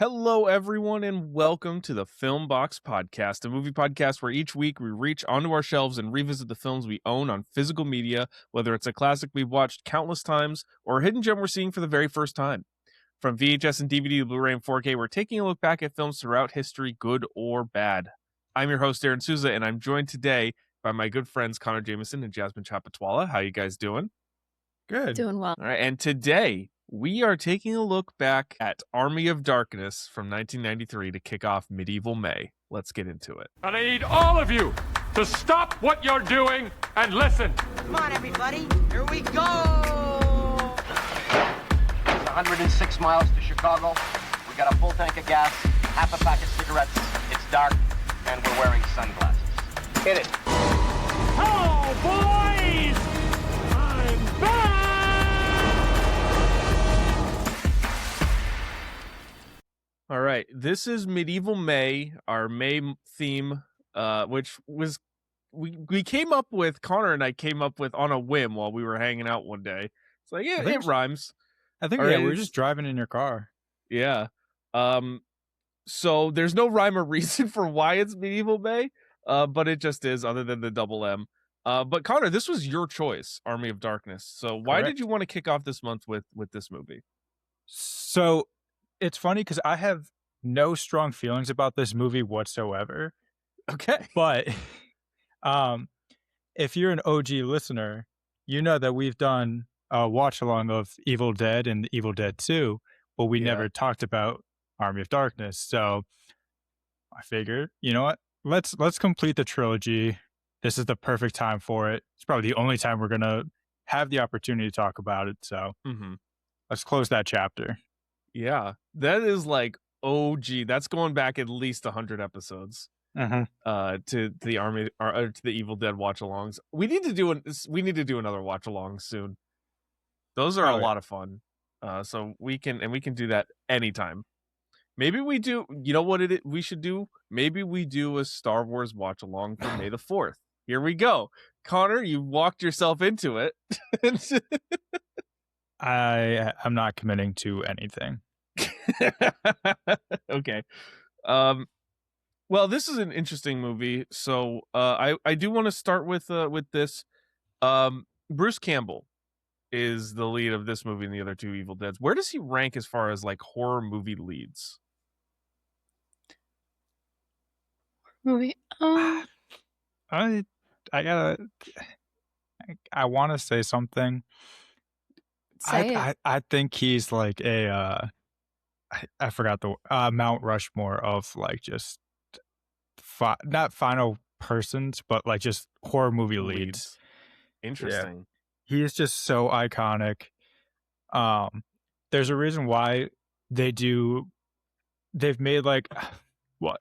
Hello, everyone, and welcome to the Film Box Podcast, a movie podcast where each week we reach onto our shelves and revisit the films we own on physical media, whether it's a classic we've watched countless times or a hidden gem we're seeing for the very first time. From VHS and DVD to Blu-ray and 4K, we're taking a look back at films throughout history, good or bad. I'm your host, Aaryn Souza, and I'm joined today by my good friends Connor Jameson and Jasmine Chapatwala. How you guys doing? Good. Doing well. All right, and today we are taking a look back at Army of Darkness from 1993 to kick off Medieval May. Let's get into it. And I need all of you to stop what you're doing and listen. Come on, everybody. Here we go. It's 106 miles to Chicago. We got a full tank of gas, half a pack of cigarettes. It's dark, and we're wearing sunglasses. Hit it. Hello, boys! I'm back! All right, this is Medieval May, our May theme, which was we came up with, Connor and I came up with on a whim while we were hanging out one day. It's like, yeah, it rhymes. I think All we right, were just driving in your car. Yeah. So there's no rhyme or reason for why it's Medieval May, but it just is, other than the double M. But Connor, this was your choice, Army of Darkness. So why did you want to kick off this month with this movie? So it's funny because I have no strong feelings about this movie whatsoever. Okay. But if you're an OG listener, you know that we've done a watch along of Evil Dead and Evil Dead 2, but we never talked about Army of Darkness. So I figured, you know what? Let's complete the trilogy. This is the perfect time for it. It's probably the only time we're gonna have the opportunity to talk about it. So let's close that chapter. Yeah, that is like OG. That's going back at least 100 episodes. To the Army or to the Evil Dead watch-alongs. We need to do another watch-along soon. Those are a lot of fun. So we can do that anytime. Maybe we do. You know what we should do? Maybe we do a Star Wars watch-along for May the 4th. Here we go. Connor, you walked yourself into it. I'm not committing to anything. Okay. Well, this is an interesting movie. So I do want to start with this. Bruce Campbell is the lead of this movie and the other two Evil Deads. Where does he rank as far as like horror movie leads? Movie. I want to say something. Say it. I think he's like a I forgot the Mount Rushmore of like just not final persons, but like just horror movie leads. Interesting. Yeah. He is just so iconic. There's a reason why they've made like what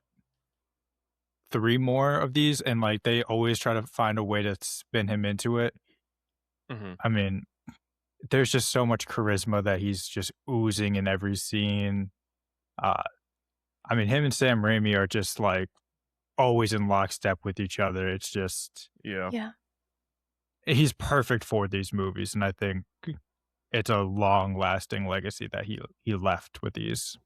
3 more of these, and like they always try to find a way to spin him into it. I mean, there's just so much charisma that he's just oozing in every scene. I mean, him and Sam Raimi are just like always in lockstep with each other. It's just Yeah. He's perfect for these movies, and I think it's a long-lasting legacy that he left with these.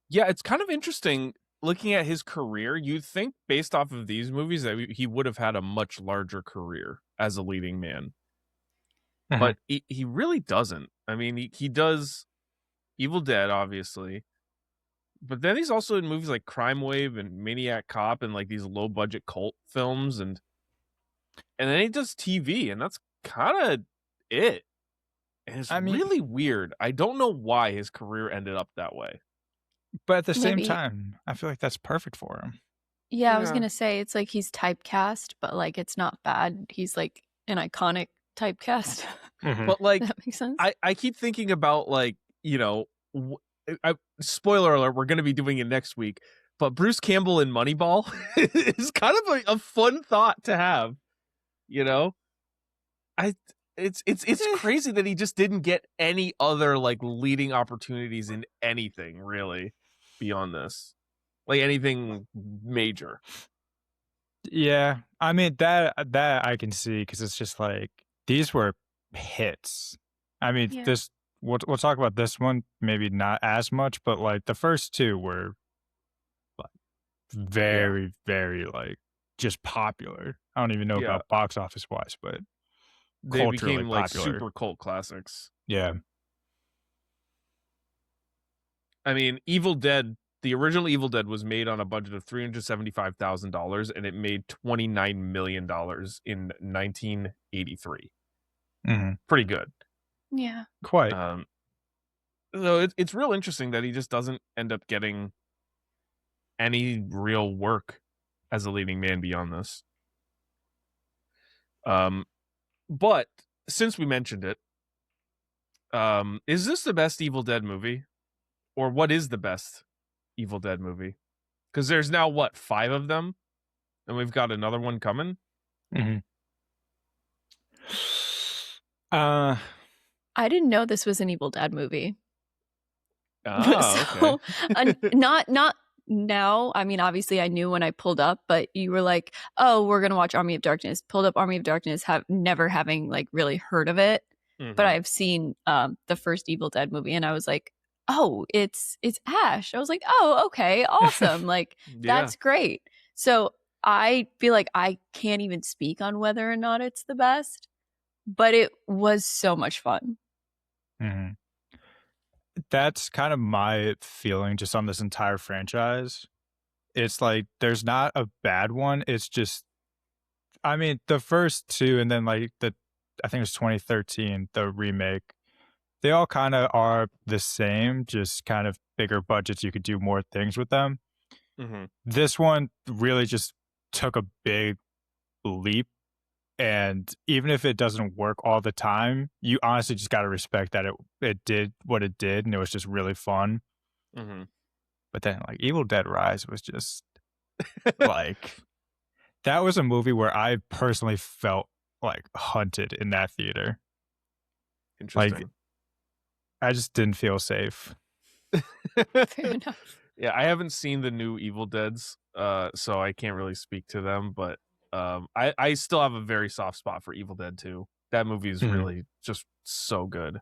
Yeah, it's kind of interesting looking at his career. You'd think based off of these movies that he would have had a much larger career as a leading man. But he really doesn't. I mean, he does Evil Dead, obviously. But then he's also in movies like Crime Wave and Maniac Cop and like these low-budget cult films. And then he does TV, and that's kind of it. And it's really weird. I don't know why his career ended up that way. But at the same time, I feel like that's perfect for him. Yeah, I was going to say, it's like he's typecast, but like it's not bad. He's like an iconic typecast. But like, That makes sense. I keep thinking about like, you know, spoiler alert, we're going to be doing it next week, but Bruce Campbell in Moneyball is kind of a fun thought to have, you know? It's crazy that he just didn't get any other like leading opportunities in anything really beyond this, like anything major. Yeah, I mean that I can see, because it's just like these were hits. I mean, Yeah. this we'll talk about this one, maybe not as much, but like the first two were like very, very like just popular. I don't even know Yeah. about box office wise, but They culturally became like popular. super cult classics. Yeah. I mean, Evil Dead, the original Evil Dead was made on a budget of $375,000 and it made $29 million in 1983. Mm-hmm. Pretty good. Yeah. Quite. So it's real interesting that he just doesn't end up getting any real work as a leading man beyond this. But since we mentioned it, is this the best Evil Dead movie? Or what is the best Evil Dead movie? Because there's now, 5 of them? And we've got another one coming? Mm-hmm. I didn't know this was an Evil Dead movie. Oh, okay. not now. I mean, obviously I knew when I pulled up, but you were like, oh, we're going to watch Army of Darkness. Pulled up Army of Darkness, never having like really heard of it. Mm-hmm. But I've seen the first Evil Dead movie and I was like, oh, it's Ash. I was like, oh, okay, awesome. Like, that's great. So I feel like I can't even speak on whether or not it's the best, but it was so much fun. Mm-hmm. That's kind of my feeling just on this entire franchise. It's like there's not a bad one. It's just, I mean, the first two and then like I think it was 2013, the remake, they all kind of are the same, just kind of bigger budgets. You could do more things with them. Mm-hmm. This one really just took a big leap. And even if it doesn't work all the time, you honestly just got to respect that it did what it did. And it was just really fun. Mm-hmm. But then like Evil Dead Rise was just like, that was a movie where I personally felt like hunted in that theater. Interesting. Like, I just didn't feel safe. Fair enough. Yeah, I haven't seen the new Evil Deads, so I can't really speak to them, but I still have a very soft spot for Evil Dead 2. That movie is really just so good.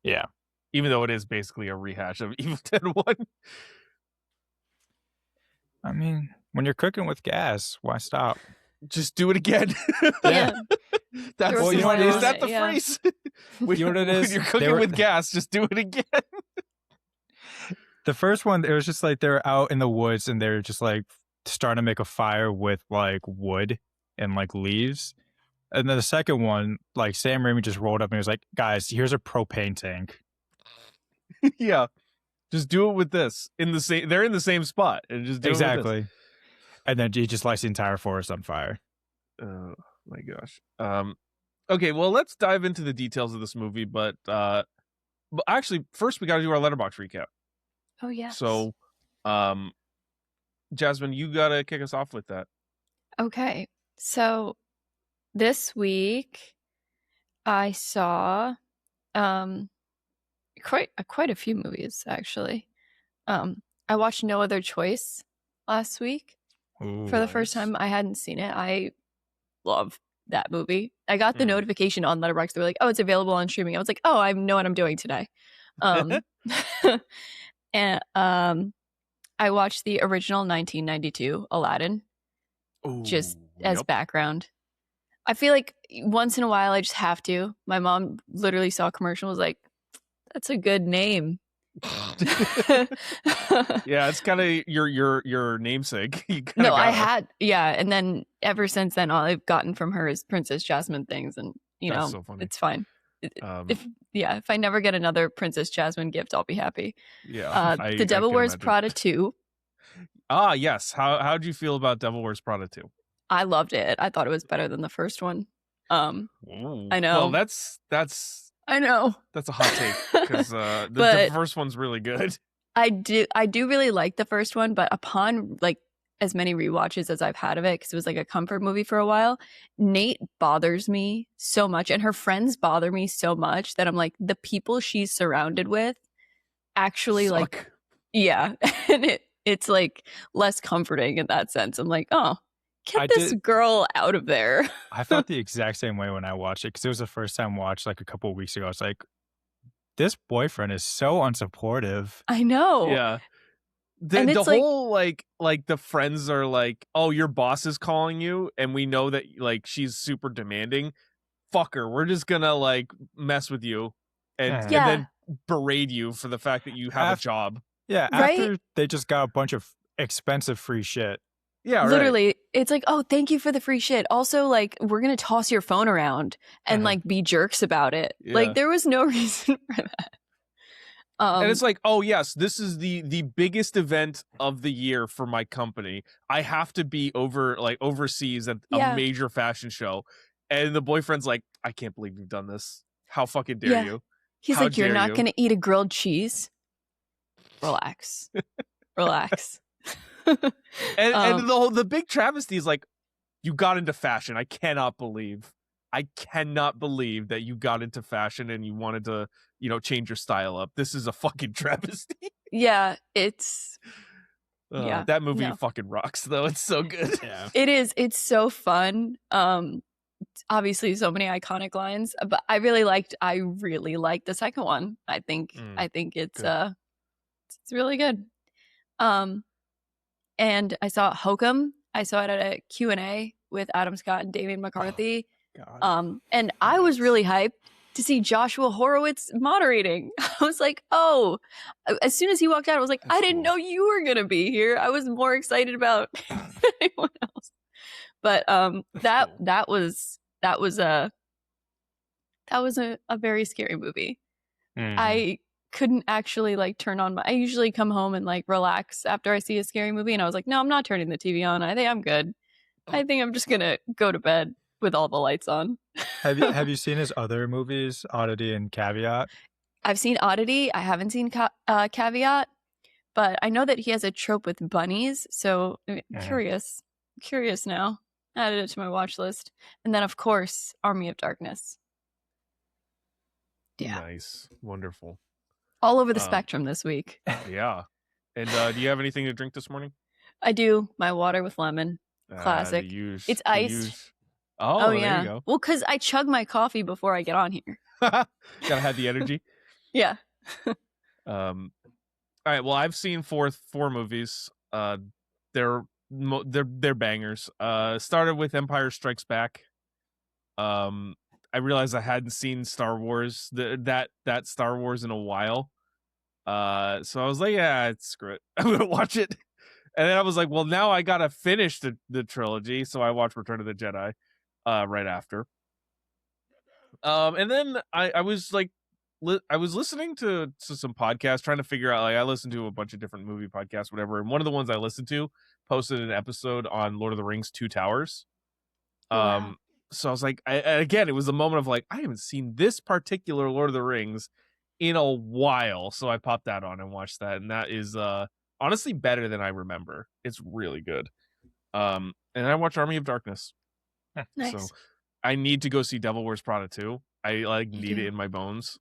Yeah. Even though it is basically a rehash of Evil Dead 1. I mean, when you're cooking with gas, why stop? Just do it again. Yeah. That's Well, you know what it is that is? the Yeah. phrase? When, You know what it is? When you're cooking with gas, just do it again. The first one, it was just like they were out in the woods and they're just like starting to make a fire with like wood and like leaves. And then the second one, like Sam Raimi just rolled up and was like, guys, here's a propane tank. Yeah. Just do it with this. They're in the same spot. And just do it with Exactly. And then he just lights the entire forest on fire. Oh my gosh. Okay, well, let's dive into the details of this movie, but actually first we got to do our Letterboxd recap. Oh yeah. So, Jasmine, you got to kick us off with that. Okay. So this week I saw quite a few movies actually. I watched No Other Choice last week. Ooh, for the first time. I hadn't seen it. I love that movie. I got the notification on Letterboxd. They were like, "Oh, it's available on streaming." I was like, "Oh, I know what I'm doing today." And I watched the original 1992 Aladdin just as background. I feel like once in a while I just have to. My mom literally saw a commercial and was like, "That's a good name." Yeah, it's kind of your namesake. No, I had, and then ever since then, all I've gotten from her is Princess Jasmine things, and That's so funny. it's fine. If I never get another Princess Jasmine gift, I'll be happy. Yeah, The Devil Wears Prada 2. Ah, yes. How'd you feel about Devil Wears Prada 2? I loved it. I thought it was better than the first one. Ooh. I know. Well, that's I know. That's a hot take because the first one's really good. I do really like the first one, but upon like as many rewatches as I've had of it, because it was like a comfort movie for a while, Nate bothers me so much, and her friends bother me so much that I'm like, the people she's surrounded with actually Suck. like, yeah, and it's like less comforting in that sense. I'm like, oh, get this girl out of there. I felt the exact same way when I watched it because it was the first time I watched like a couple of weeks ago. I was like, this boyfriend is so unsupportive. I know. Yeah. And The it's like- whole like the friends are like, oh, your boss is calling you, and we know that like she's super demanding. Fuck her. We're just gonna like mess with you and Yeah. then berate you for the fact that you have a job. Yeah, Right? after they just got a bunch of expensive free shit. Yeah, right. Literally, it's like, oh, thank you for the free shit. Also, like, we're gonna toss your phone around and like be jerks about it. Yeah. Like, there was no reason for that. And it's like, oh yes, this is the biggest event of the year for my company. I have to be overseas at a major fashion show. And the boyfriend's like, I can't believe you've done this. How fucking dare you? He's How like, you're dare not you?" gonna eat a grilled cheese. Relax. Relax. And the big travesty is like, you got into fashion. I cannot believe that you got into fashion and you wanted to, change your style up. This is a fucking travesty. Yeah, it's yeah. That movie No. fucking rocks though. It's so good. Yeah. It is. It's so fun. Obviously so many iconic lines, but I really liked the second one. I think it's good. it's really good. And I saw Hokum. I saw it at a Q&A with Adam Scott and David McCarthy. God. And I was really hyped to see Joshua Horowitz moderating. I was like, oh, as soon as he walked out, I was like, I didn't know you were going to be here. I was more excited about anyone else. But that was a very scary movie. Mhm. I couldn't actually like turn on I usually come home and like relax after I see a scary movie, and I was like, no, I'm not turning the TV on. I think I'm good. I think I'm just gonna go to bed with all the lights on. Have you seen his other movies, Oddity and Caveat? I've seen Oddity. I haven't seen Caveat, but I know that he has a trope with bunnies. So I'm curious now. Added it to my watch list, and then of course Army of Darkness. Yeah, Nice, wonderful. all over the spectrum this week. Yeah. And do you have anything to drink this morning? I do. My water with lemon. Classic. It's iced. Oh, there yeah. you go. Well, because I chug my coffee before I get on here. Gotta have the energy. Yeah. All right. Well, I've seen four movies. They're bangers. Started with Empire Strikes Back. I realized I hadn't seen Star Wars that Star Wars in a while. So I was like, yeah, screw it. I'm gonna watch it. And then I was like, well, now I gotta finish the trilogy. So I watched Return of the Jedi right after. And then I was like, I was listening to some podcasts, trying to figure out, like, I listened to a bunch of different movie podcasts, whatever. And one of the ones I listened to posted an episode on Lord of the Rings 2 Towers. Wow. So I was like, again, it was a moment of like, I haven't seen this particular Lord of the Rings in a while. So I popped that on and watched that. And that is honestly better than I remember. It's really good. And I watched Army of Darkness. Nice. So I need to go see Devil Wears Prada 2. I like You need do. it in my bones.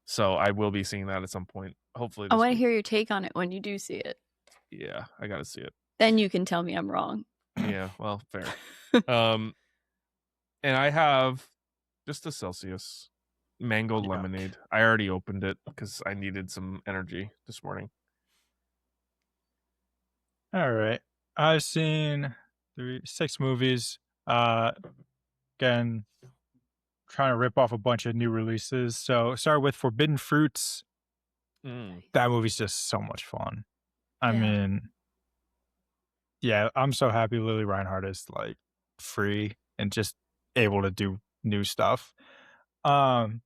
So I will be seeing that at some point. Hopefully I this want to week. hear your take on it when you do see it. Yeah, I gotta see it. Then you can tell me I'm wrong. Yeah, well, fair. And I have just a Celsius mango Yuck. lemonade. I already opened it because I needed some energy this morning. All right. I've seen 6 movies. Again, trying to rip off a bunch of new releases. So start with Forbidden Fruits. That movie's just so much fun. I Yeah. mean, yeah, I'm so happy Lily Reinhardt is like free and just able to do new stuff. Then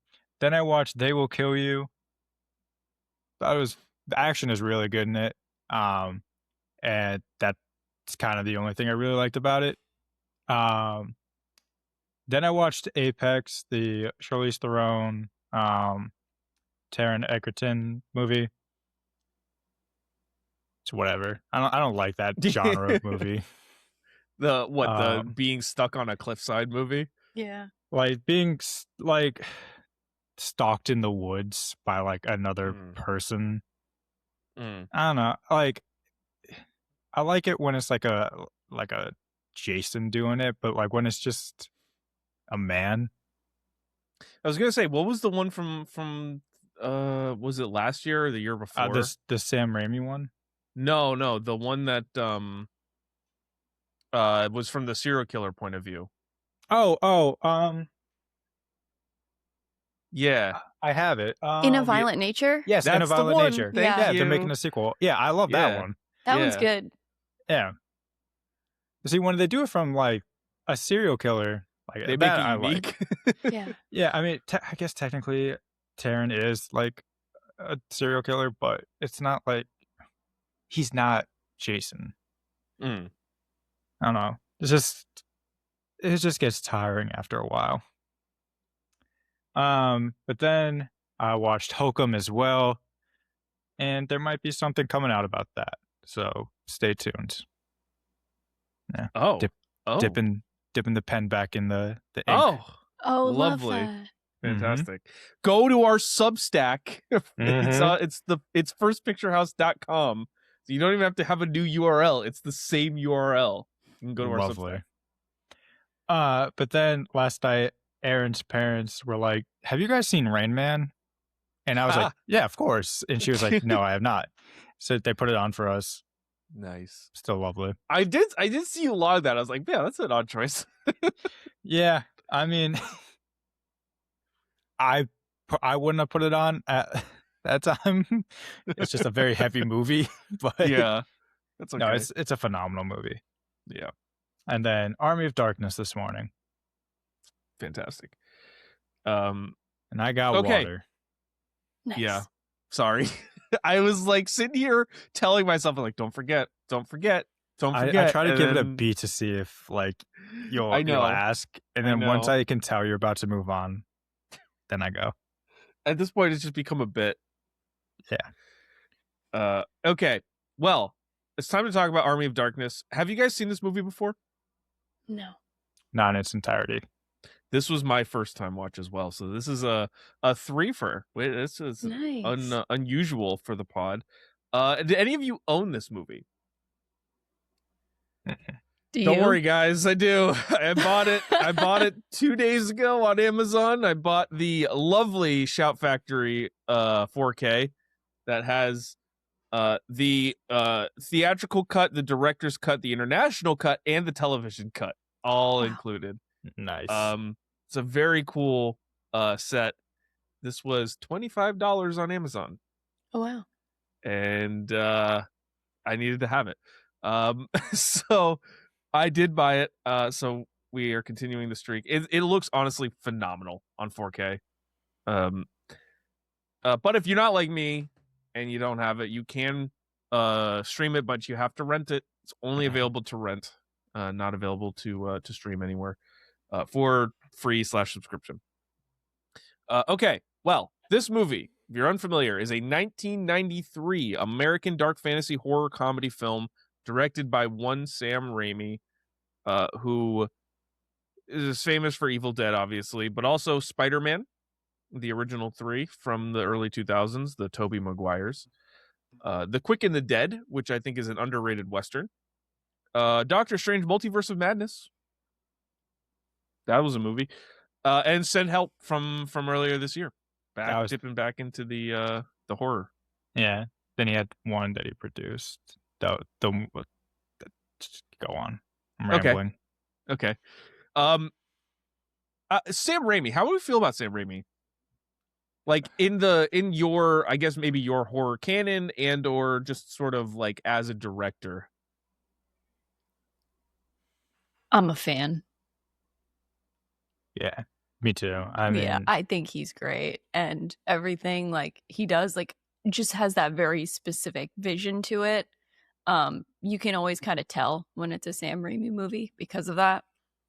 I watched They Will Kill You. The action is really good in it. And that's kind of the only thing I really liked about it. Then I watched Apex, the Charlize Theron, Taron Egerton movie. It's whatever. I don't like that genre of movie. The being stuck on a cliffside movie? Yeah. Like being like stalked in the woods by like another person. I don't know. Like I like it when it's like a Jason doing it, but like when it's just a man, I was gonna say, what was the one from was it last year or the year before? The Sam Raimi one? No, the one that was from the serial killer point of view. Yeah. I have it. In a Violent Nature? Yes, That's In a the Violent one. Nature. Thank Yeah, you. they're making a sequel. Yeah, I love that one. That one's good. Yeah. See, when they do it from like a serial killer, like They that, make it I unique. like. Yeah. Yeah, I mean, I guess technically, Taron is like a serial killer, but it's not like he's not Jason. Mm. I don't know. It just gets tiring after a while. But then I watched Hokum as well, and there might be something coming out about that. So stay tuned. Yeah. Oh. Dipping the pen back in the ink. Oh. Lovely. Love that. Fantastic. Go to our Substack. It's firstpicturehouse.com. So you don't even have to have a new URL. It's the same URL. You can go to our Substack. But then last night, Aaryn's parents were like, "Have you guys seen Rain Man?" And I was like, "Yeah, of course." And she was like, "No, I have not." So they put it on for us. Nice. Still lovely. I did see you log that. I was like, yeah, that's an odd choice. Yeah, I mean, I wouldn't have put it on at that time. It's just a very heavy movie, but yeah, that's okay. No, it's a phenomenal movie. Yeah. And then Army of Darkness this morning. Fantastic. And I got water. Nice. Yeah. Sorry. I was like sitting here telling myself, like, don't forget. I try to give it a B to see if like you'll ask, and then once I can tell you're about to move on, then I go. At this point, it's just become a bit. Yeah. Okay. Well, it's time to talk about Army of Darkness. Have you guys seen this movie before? No. Not in its entirety. This was my first time watch as well, so this is a threefer. Wait, this is nice. Unusual for the pod. Do any of you own this movie? Don't worry, guys. I do. I bought it. I bought it 2 days ago on Amazon. I bought the lovely Shout Factory 4K that has the theatrical cut, the director's cut, the international cut, and the television cut all included. Nice. It's a very cool set. This was $25 on Amazon. Oh wow. And I needed to have it. So I did buy it. So we are continuing the streak. It looks honestly phenomenal on 4K. But if you're not like me and you don't have it, you can stream it, but you have to rent it. It's only available to rent, not available to stream anywhere for free/subscription. Okay, well, this movie, if you're unfamiliar, is a 1993 American dark fantasy horror comedy film directed by one Sam Raimi, who is famous for Evil Dead, obviously, but also Spider-Man, the original 3 from the early 2000s, the Tobey Maguires. The Quick and the Dead, which I think is an underrated Western. Doctor Strange Multiverse of Madness. That was a movie. And Send Help from earlier this year. Dipping back into the horror. Yeah. Then he had one that he produced. Go on. I'm rambling. Okay. Sam Raimi. How do we feel about Sam Raimi? Like in your, I guess maybe your horror canon and or just sort of like as a director. I'm a fan. Yeah, me too. I mean, I think he's great, and everything like he does like just has that very specific vision to it. You can always kind of tell when it's a Sam Raimi movie because of that.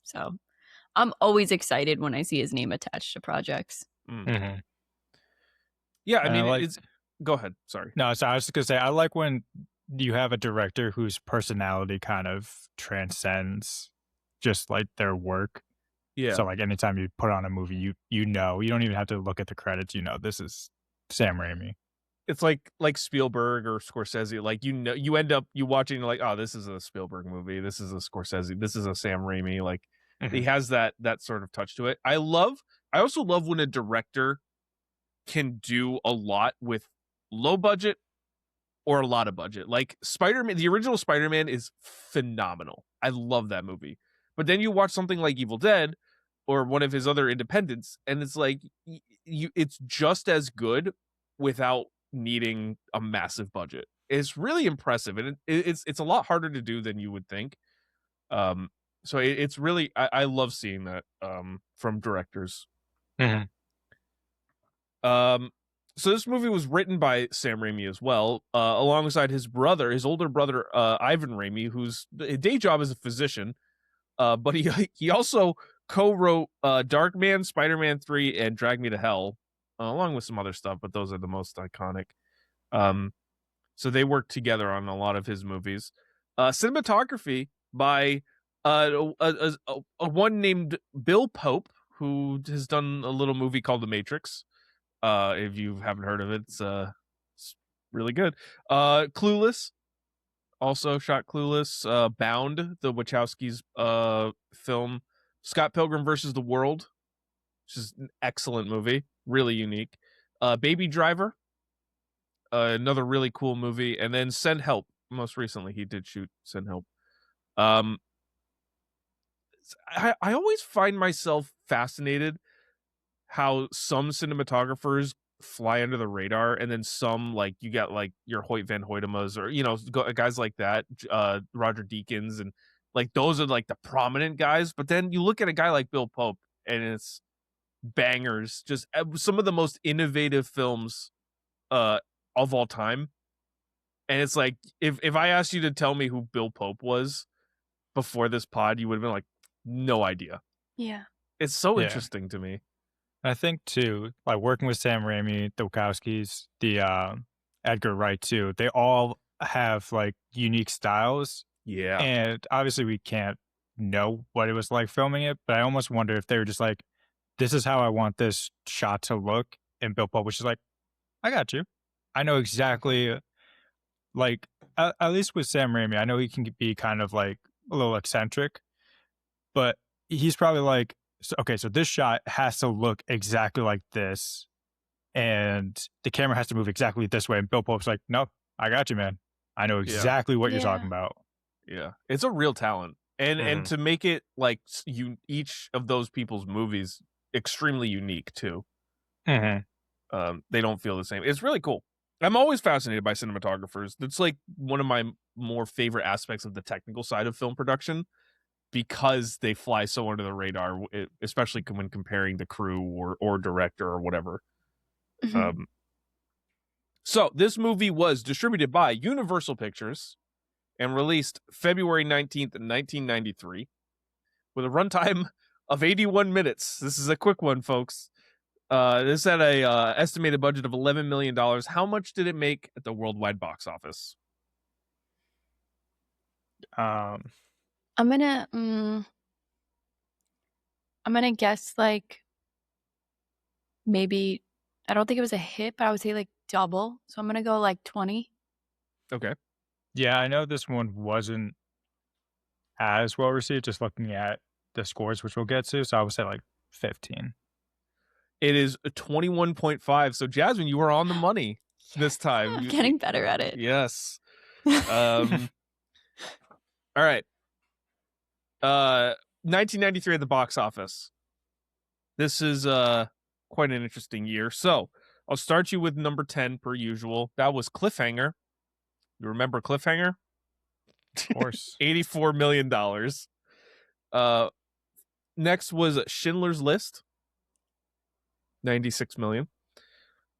So I'm always excited when I see his name attached to projects. Mm-hmm. Yeah, I mean, go ahead. Sorry. No, so I was just gonna say I like when you have a director whose personality kind of transcends just like their work. Yeah. So like anytime you put on a movie, you know, you don't even have to look at the credits. You know, this is Sam Raimi. It's like Spielberg or Scorsese. Like, you know, you end up watching and you're like, oh, this is a Spielberg movie. This is a Scorsese. This is a Sam Raimi. Like, he has that sort of touch to it. I love I also love when a director can do a lot with low budget or a lot of budget. Like Spider-Man, the original Spider-Man is phenomenal. I love that movie. But then you watch something like Evil Dead or one of his other independents, and it's like it's just as good without needing a massive budget. It's really impressive, and it's a lot harder to do than you would think. So it's really I love seeing that from directors. Mm-hmm. So this movie was written by Sam Raimi as well, alongside his brother, his older brother, Ivan Raimi, whose day job is a physician. But he also co-wrote Darkman, Spider-Man 3, and Drag Me to Hell, along with some other stuff, but those are the most iconic. So they worked together on a lot of his movies. Cinematography by a one named Bill Pope, who has done a little movie called The Matrix. If you haven't heard of it, it's really good. Clueless, also shot Clueless. Bound, the Wachowskis film. Scott Pilgrim versus the World, which is an excellent movie, really unique. Baby Driver, another really cool movie, and then Send Help. Most recently, he did shoot Send Help. I always find myself fascinated how some cinematographers fly under the radar, and then some, like you got like your Hoyt Van Hoytemas, or guys like that, Roger Deakins, and like those are like the prominent guys. But then you look at a guy like Bill Pope, and it's bangers, just some of the most innovative films of all time. And it's like if I asked you to tell me who Bill Pope was before this pod, you would have been like, no idea. Yeah, it's so interesting to me. I think too, like working with Sam Raimi, the Wachowskis, the Edgar Wright too, they all have like unique styles. Yeah. And obviously we can't know what it was like filming it, but I almost wonder if they were just like, this is how I want this shot to look. And Bill Pope was just like, I got you. I know exactly, like, at least with Sam Raimi, I know he can be kind of like a little eccentric, but he's probably like, okay, so this shot has to look exactly like this, and the camera has to move exactly this way. And Bill Pope's like, no, I got you, man. I know exactly what you're talking about. Yeah, it's a real talent, and to make it like each of those people's movies extremely unique too. Mm-hmm. They don't feel the same. It's really cool. I'm always fascinated by cinematographers. That's like one of my more favorite aspects of the technical side of film production, because they fly so under the radar, especially when comparing the crew or director or whatever. Mm-hmm. So this movie was distributed by Universal Pictures and released February 19th, 1993, with a runtime of 81 minutes. This is a quick one, folks. This had a estimated budget of $11 million. How much did it make at the worldwide box office? I'm gonna guess like maybe, I don't think it was a hit, but I would say like double. So I'm gonna go like 20. Okay. Yeah, I know this one wasn't as well received, just looking at the scores, which we'll get to. So I would say like 15. It is 21.5. So Jasmine, you were on the money this time. I'm getting better at it. Yes. All right. 1993 at the box office. This is quite an interesting year. So I'll start you with number 10 per usual. That was Cliffhanger. You remember Cliffhanger? Of course. $84 million. Next was Schindler's List. 96 million.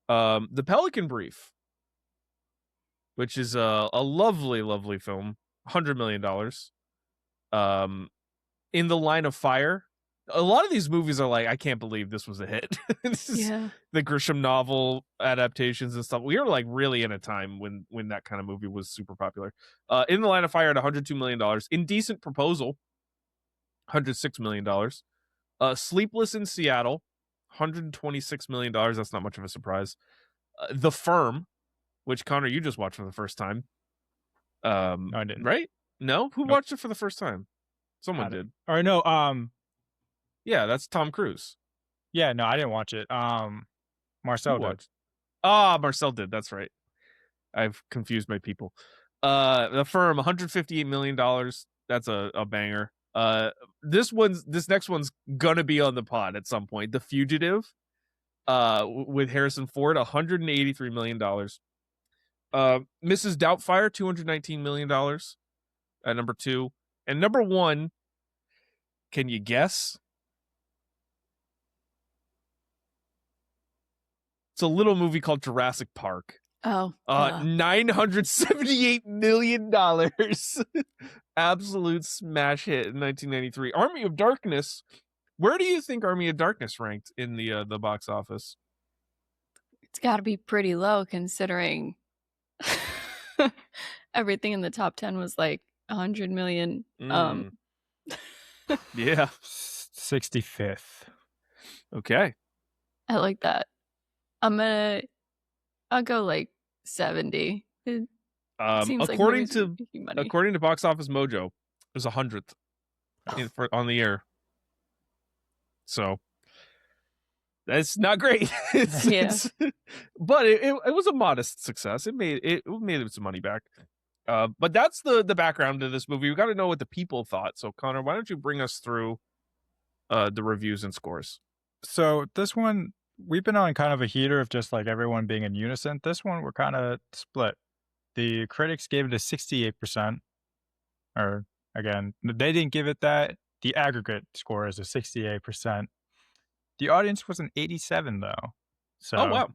The Pelican Brief, which is a lovely, lovely film. $100 million. In the Line of Fire. A lot of these movies are like, I can't believe this was a hit. This is the Grisham novel adaptations and stuff. We are like really in a time when that kind of movie was super popular. In the Line of Fire at $102 million. Indecent Proposal, $106 million. Sleepless in Seattle, $126 million. That's not much of a surprise. The Firm, which Connor, you just watched for the first time. No, I didn't. Right? No? Who watched it for the first time? Someone did. Or no, Yeah, that's Tom Cruise. Yeah, no, I didn't watch it. Marcel did. Watched? Ah, Marcel did. That's right. I've confused my people. The Firm, $158 million. That's a banger. This next one's gonna be on the pod at some point. The Fugitive, with Harrison Ford, $183 million. Mrs. Doubtfire, $219 million at number 2. And number 1, can you guess? It's a little movie called Jurassic Park. Oh. $978 million. Absolute smash hit in 1993. Army of Darkness. Where do you think Army of Darkness ranked in the box office? It's got to be pretty low considering everything in the top 10 was like 100 million. Yeah. 65th. Okay. I like that. I'll go like 70. It seems according like to Box Office Mojo, it was 100th on the air. So that's not great. But it was a modest success. It made it some money back. But that's the background to this movie. We got to know what the people thought. So Connor, why don't you bring us through the reviews and scores? So this one, we've been on kind of a heater of just like everyone being in unison. This one, we're kind of split. The critics gave it a 68%. Or again, they didn't give it that. The aggregate score is a 68%. The audience was an 87 though. So oh wow,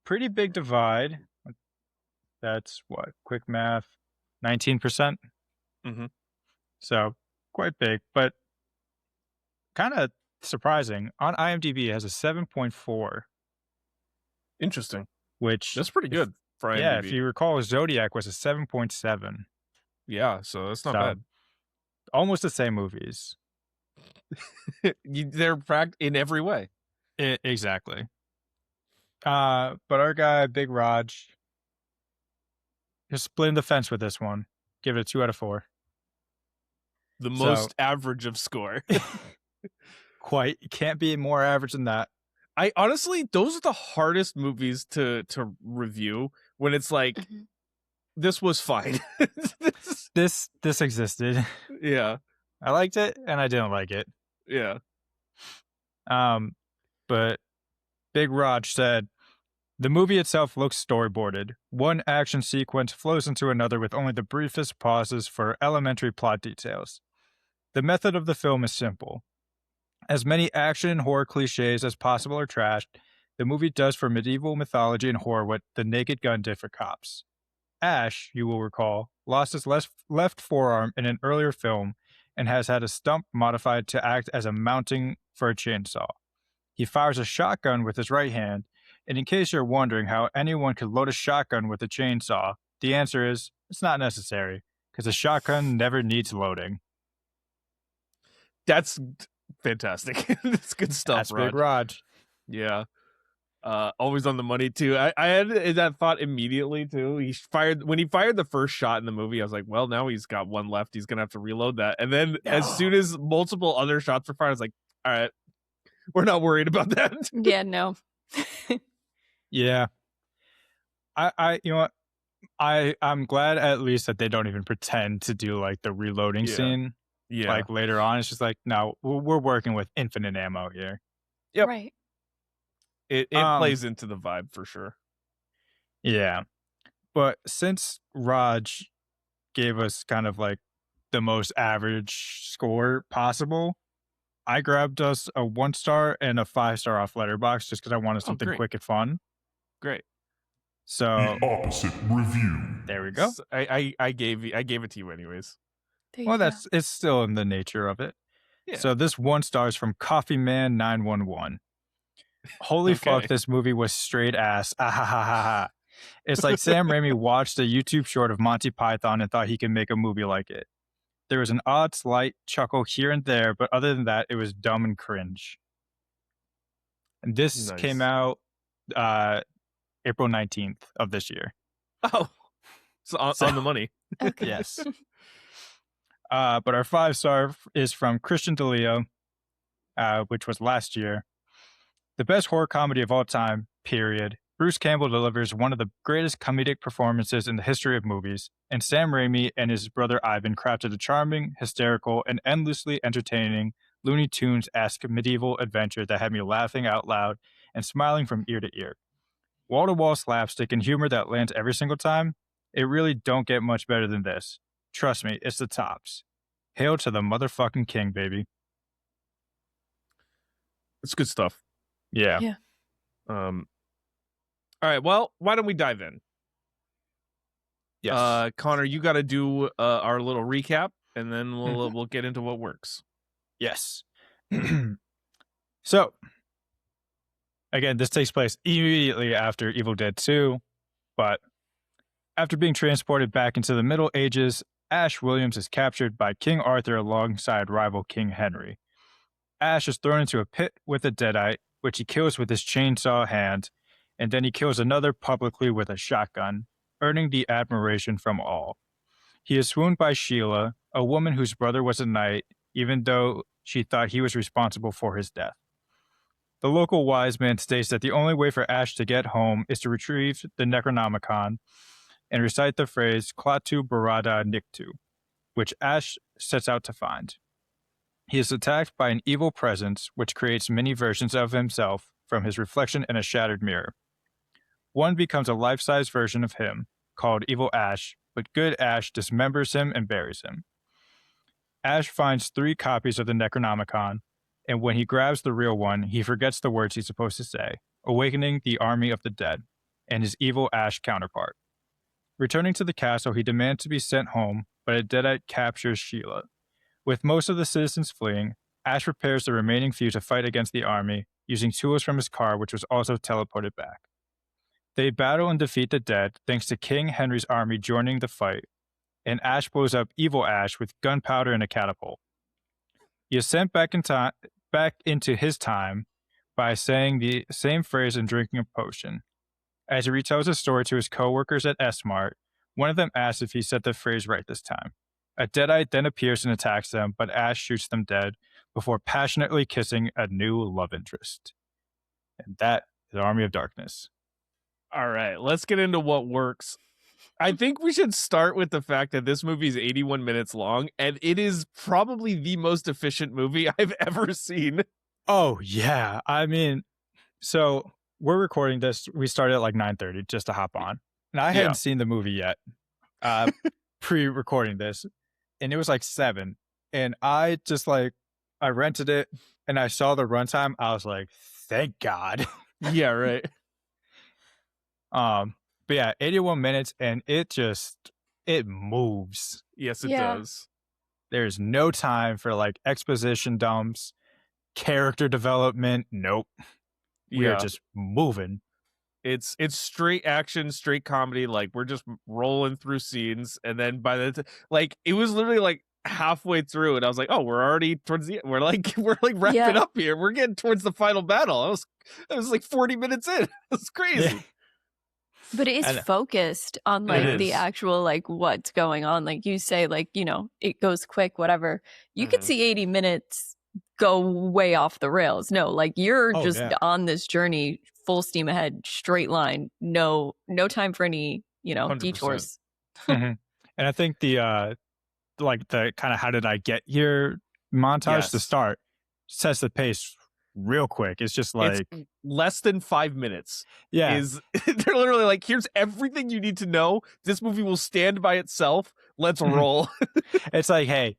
pretty big divide. That's what, quick math, 19%. Mm-hmm. So quite big, but kind of surprising. On IMDb, it has a 7.4. Interesting. Which that's pretty good for IMDb. Yeah, if you recall, Zodiac was a 7.7. Yeah, so that's not bad. Almost the same movies. They're in every way. Exactly. But our guy, Big Raj, just splitting the fence with this one. Give it a 2 out of 4. The most average of score. Quite. Can't be more average than that. I honestly, those are the hardest movies to review when it's like, this was fine. This existed. Yeah. I liked it and I didn't like it. Yeah. But Big Raj said, the movie itself looks storyboarded. One action sequence flows into another with only the briefest pauses for elementary plot details. The method of the film is simple. As many action and horror cliches as possible are trashed, the movie does for medieval mythology and horror what The Naked Gun did for cops. Ash, you will recall, lost his left forearm in an earlier film and has had a stump modified to act as a mounting for a chainsaw. He fires a shotgun with his right hand, and in case you're wondering how anyone could load a shotgun with a chainsaw, the answer is it's not necessary, because a shotgun never needs loading. That's fantastic. That's good stuff. That's Big Raj. Yeah. Always on the money too. I had that thought immediately too. When he fired the first shot in the movie, I was like, well, now he's got one left. He's gonna have to reload that. And then as soon as multiple other shots were fired, I was like, all right, we're not worried about that. Yeah, no. Yeah. I you know what? I'm glad at least that they don't even pretend to do like the reloading scene. Yeah. Like later on, it's just like, no, we're working with infinite ammo here. Yep. Right. It plays into the vibe for sure. Yeah. But since Raj gave us kind of like the most average score possible, I grabbed us a 1-star and a 5-star off Letterboxd just because I wanted something quick and fun. Great. So the opposite review. There we go. So I gave it to you anyways. Well, it's still in the nature of it. Yeah. So this 1 star is from Coffee Man 911. Holy fuck, this movie was straight ass. Ah, ha, ha, ha, ha. It's like Sam Raimi watched a YouTube short of Monty Python and thought he could make a movie like it. There was an odd slight chuckle here and there, but other than that, it was dumb and cringe. And this came out April 19th of this year. Oh, so on the money. Okay. Yes. But our 5-star is from Christian DeLeo. which was last year. The best horror comedy of all time, period. Bruce Campbell delivers one of the greatest comedic performances in the history of movies, and Sam Raimi and his brother Ivan crafted a charming, hysterical, and endlessly entertaining Looney Tunes-esque medieval adventure that had me laughing out loud and smiling from ear to ear. Wall-to-wall slapstick and humor that lands every single time, it really don't get much better than this. Trust me, it's the tops. Hail to the motherfucking king, baby. It's good stuff. Yeah. All right, well, why don't we dive in? Yes. Connor, you got to do our little recap, and then we'll get into what works. Yes. So, again, this takes place immediately after Evil Dead 2, but after being transported back into the Middle Ages, Ash Williams is captured by King Arthur alongside rival King Henry. Ash is thrown into a pit with a deadite, which he kills with his chainsaw hand, and then he kills another publicly with a shotgun, earning the admiration from all. He is swooned by Sheila, a woman whose brother was a knight, even though she thought he was responsible for his death. The local wise man states that the only way for Ash to get home is to retrieve the Necronomicon and recite the phrase Klaatu Barada Niktu, which Ash sets out to find. He is attacked by an evil presence, which creates many versions of himself from his reflection in a shattered mirror. One becomes a life-size version of him, called Evil Ash, but good Ash dismembers him and buries him. Ash finds 3 copies of the Necronomicon, and when he grabs the real one, he forgets the words he's supposed to say, awakening the army of the dead, and his evil Ash counterpart. Returning to the castle, he demands to be sent home, but a deadite captures Sheila. With most of the citizens fleeing, Ash prepares the remaining few to fight against the army, using tools from his car, which was also teleported back. They battle and defeat the dead, thanks to King Henry's army joining the fight, and Ash blows up Evil Ash with gunpowder and a catapult. He is sent back into his time by saying the same phrase and drinking a potion. As he retells his story to his co-workers at S-Mart, one of them asks if he said the phrase right this time. A deadite then appears and attacks them, but Ash shoots them dead before passionately kissing a new love interest. And that is Army of Darkness. All right, let's get into what works. I think we should start with the fact that this movie is 81 minutes long, and it is probably the most efficient movie I've ever seen. Oh, yeah. I mean, so we're recording this. We started at like 9:30 just to hop on. And I hadn't seen the movie yet, pre-recording this. And it was like 7. And I rented it, and I saw the runtime. I was like, thank God. Yeah, right. But yeah, 81 minutes, and it moves. Yes, it does. There's no time for like exposition dumps, character development. Nope. We are just moving. It's straight action, straight comedy. Like, we're just rolling through scenes, and then by the like, it was literally like halfway through, and I was like, oh, we're already towards the end. We're like wrapping up here. We're getting towards the final battle. I was like 40 minutes in. It's crazy. Yeah. But it is focused on like the actual like what's going on. Like you say, like, you know, it goes quick, whatever. You could see 80 minutes go way off the rails. No, like you're on this journey, full steam ahead, straight line. No time for any, 100%. Detours. And I think the kind of how did I get here montage to start sets the pace real quick. It's just like it's less than 5 minutes. Yeah. They're literally like, here's everything you need to know. This movie will stand by itself. Let's roll. It's like, hey,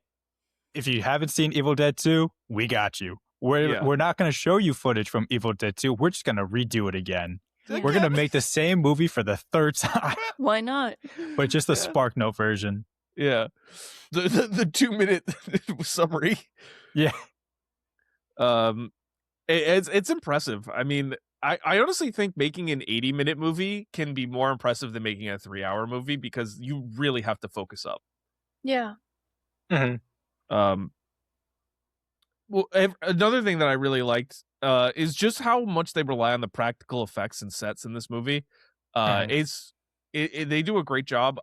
if you haven't seen Evil Dead 2, we got you. We're not going to show you footage from Evil Dead 2. We're just going to redo it again. We're going to make the same movie for the 3rd time. Why not? But just the Spark Note version. Yeah. The 2-minute summary. Yeah. It's impressive. I mean, I honestly think making an 80-minute movie can be more impressive than making a 3-hour movie, because you really have to focus up. Yeah. Well, another thing that I really liked is just how much they rely on the practical effects and sets in this movie. They do a great job.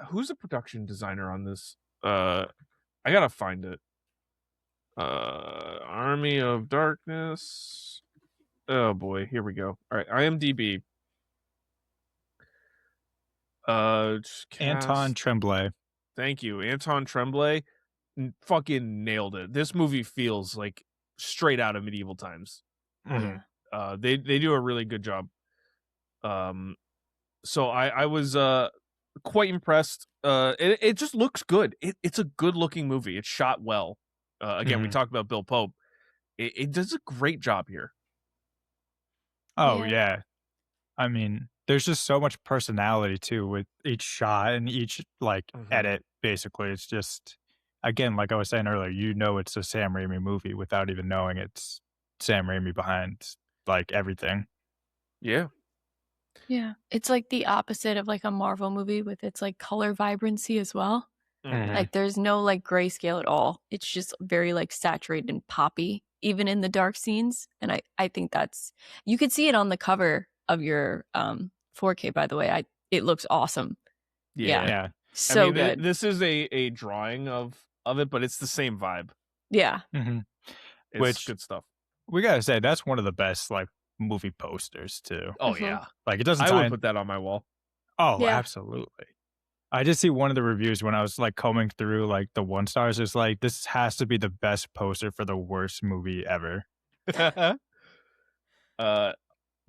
Who's the production designer on this? I gotta find it. Army of Darkness. Oh boy, here we go. All right, IMDb. Anton Tremblay. Thank you, Anton Tremblay. Fucking nailed it. This movie feels like straight out of medieval times. Mm-hmm. They do a really good job. So I was quite impressed. It just looks good. It's a good looking movie. It's shot well. Again, we talked about Bill Pope. It does a great job here. Oh yeah. I mean, there's just so much personality too with each shot and each edit. Basically, it's just, again, like I was saying earlier, it's a Sam Raimi movie without even knowing it's Sam Raimi behind like everything. Yeah. Yeah. It's like the opposite of like a Marvel movie with its like color vibrancy as well. Like there's no like grayscale at all. It's just very like saturated and poppy, even in the dark scenes. And I think that's, you could see it on the cover of your 4K, by the way. It looks awesome. Yeah. So good. This is a drawing of it, but it's the same vibe. Yeah. It's Which, good stuff. We gotta say, that's one of the best like movie posters too. Oh yeah. Like it doesn't I would put that on my wall. Oh, absolutely. I just see one of the reviews when I was like combing through like the 1 stars. It's like, this has to be the best poster for the worst movie ever.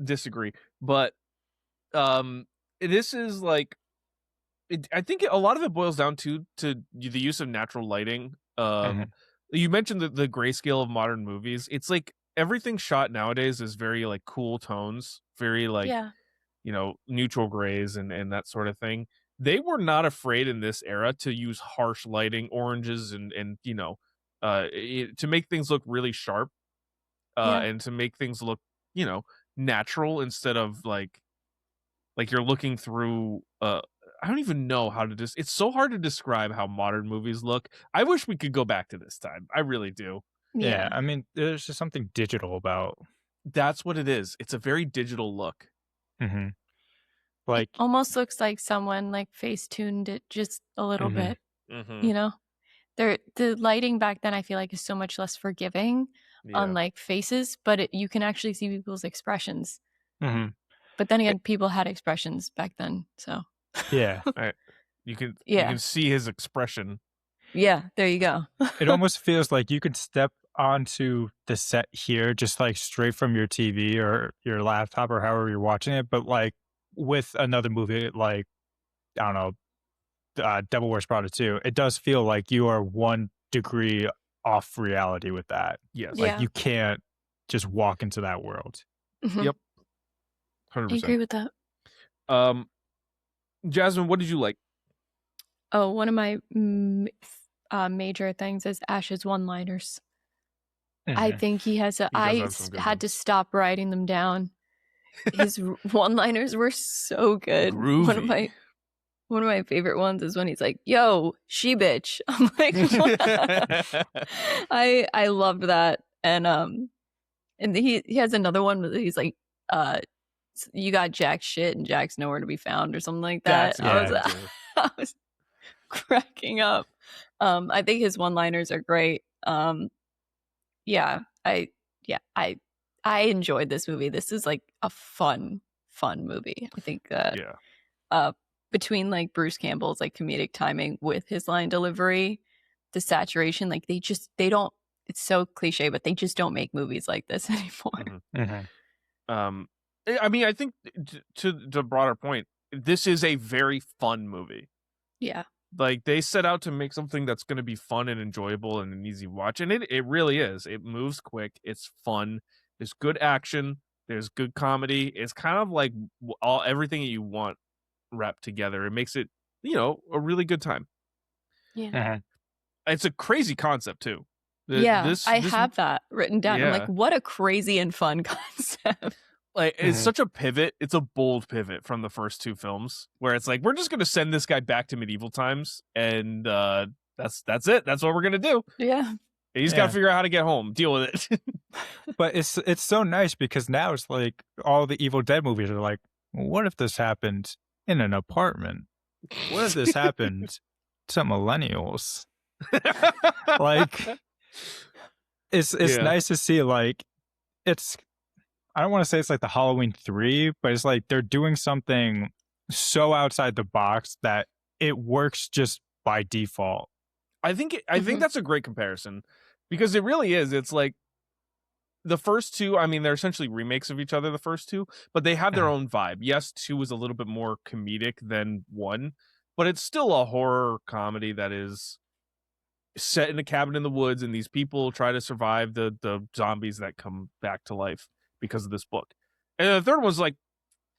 Disagree, but this is like, I think a lot of it boils down to the use of natural lighting. You mentioned the grayscale of modern movies. It's like everything shot nowadays is very like cool tones, very like neutral grays and that sort of thing. They were not afraid in this era to use harsh lighting, oranges and to make things look really sharp, and to make things look natural instead of like you're looking through. I don't even know how to it's so hard to describe how modern movies look. I wish we could go back to this time. I really do. Yeah, I mean, there's just something digital about. That's what it is. It's a very digital look. Like it almost looks like someone like face tuned it just a little bit. The lighting back then I feel like is so much less forgiving on like faces, but you can actually see people's expressions. But then again, people had expressions back then, so yeah. You can see his expression. Yeah, there you go. It almost feels like you could step onto the set here just like straight from your TV or your laptop or however you're watching it, but like with another movie like, I don't know, Devil Wears Prada 2, it does feel like you are 1 degree off reality with that. Yes. Like you can't just walk into that world. Yep. 100%. I agree with that. Jasmine, what did you like? Oh, one of my major things is Ash's one-liners. I think he has I had to stop writing them down. His one-liners were so good. Groovy. One of my favorite ones is when he's like, "Yo, she bitch." I'm like, what? I loved that. And he has another one where he's like, "You got Jack's shit and Jack's nowhere to be found," or something like that. I was cracking up. I think his one-liners are great. I enjoyed this movie. This is like a fun movie. I think between like Bruce Campbell's like comedic timing with his line delivery, the saturation, like they don't, it's so cliche, but they just don't make movies like this anymore. I mean, I think to the broader point, this is a very fun movie. Yeah. Like they set out to make something that's going to be fun and enjoyable and an easy watch. And it really is. It moves quick. It's fun. There's good action. There's good comedy. It's kind of like everything that you want wrapped together. It makes it, a really good time. Yeah. It's a crazy concept too. I have that written down. Yeah. I'm like, what a crazy and fun concept. Like it's such a pivot. It's a bold pivot from the first 2 films where it's like, we're just going to send this guy back to medieval times. And that's it. That's what we're going to do. Yeah. He's got to figure out how to get home, deal with it. But it's so nice because now it's like all the Evil Dead movies are like, what if this happened in an apartment? What if this happened to millennials? Like, it's nice to see, like, it's, I don't want to say it's like the Halloween 3, but it's like they're doing something so outside the box that it works just by default. I think that's a great comparison, because it really is. It's like the first two, I mean, they're essentially remakes of each other, the first two, but they have their own vibe. Yes, 2 is a little bit more comedic than 1, but it's still a horror comedy that is set in a cabin in the woods, and these people try to survive the zombies that come back to life because of this book. And the third one's like,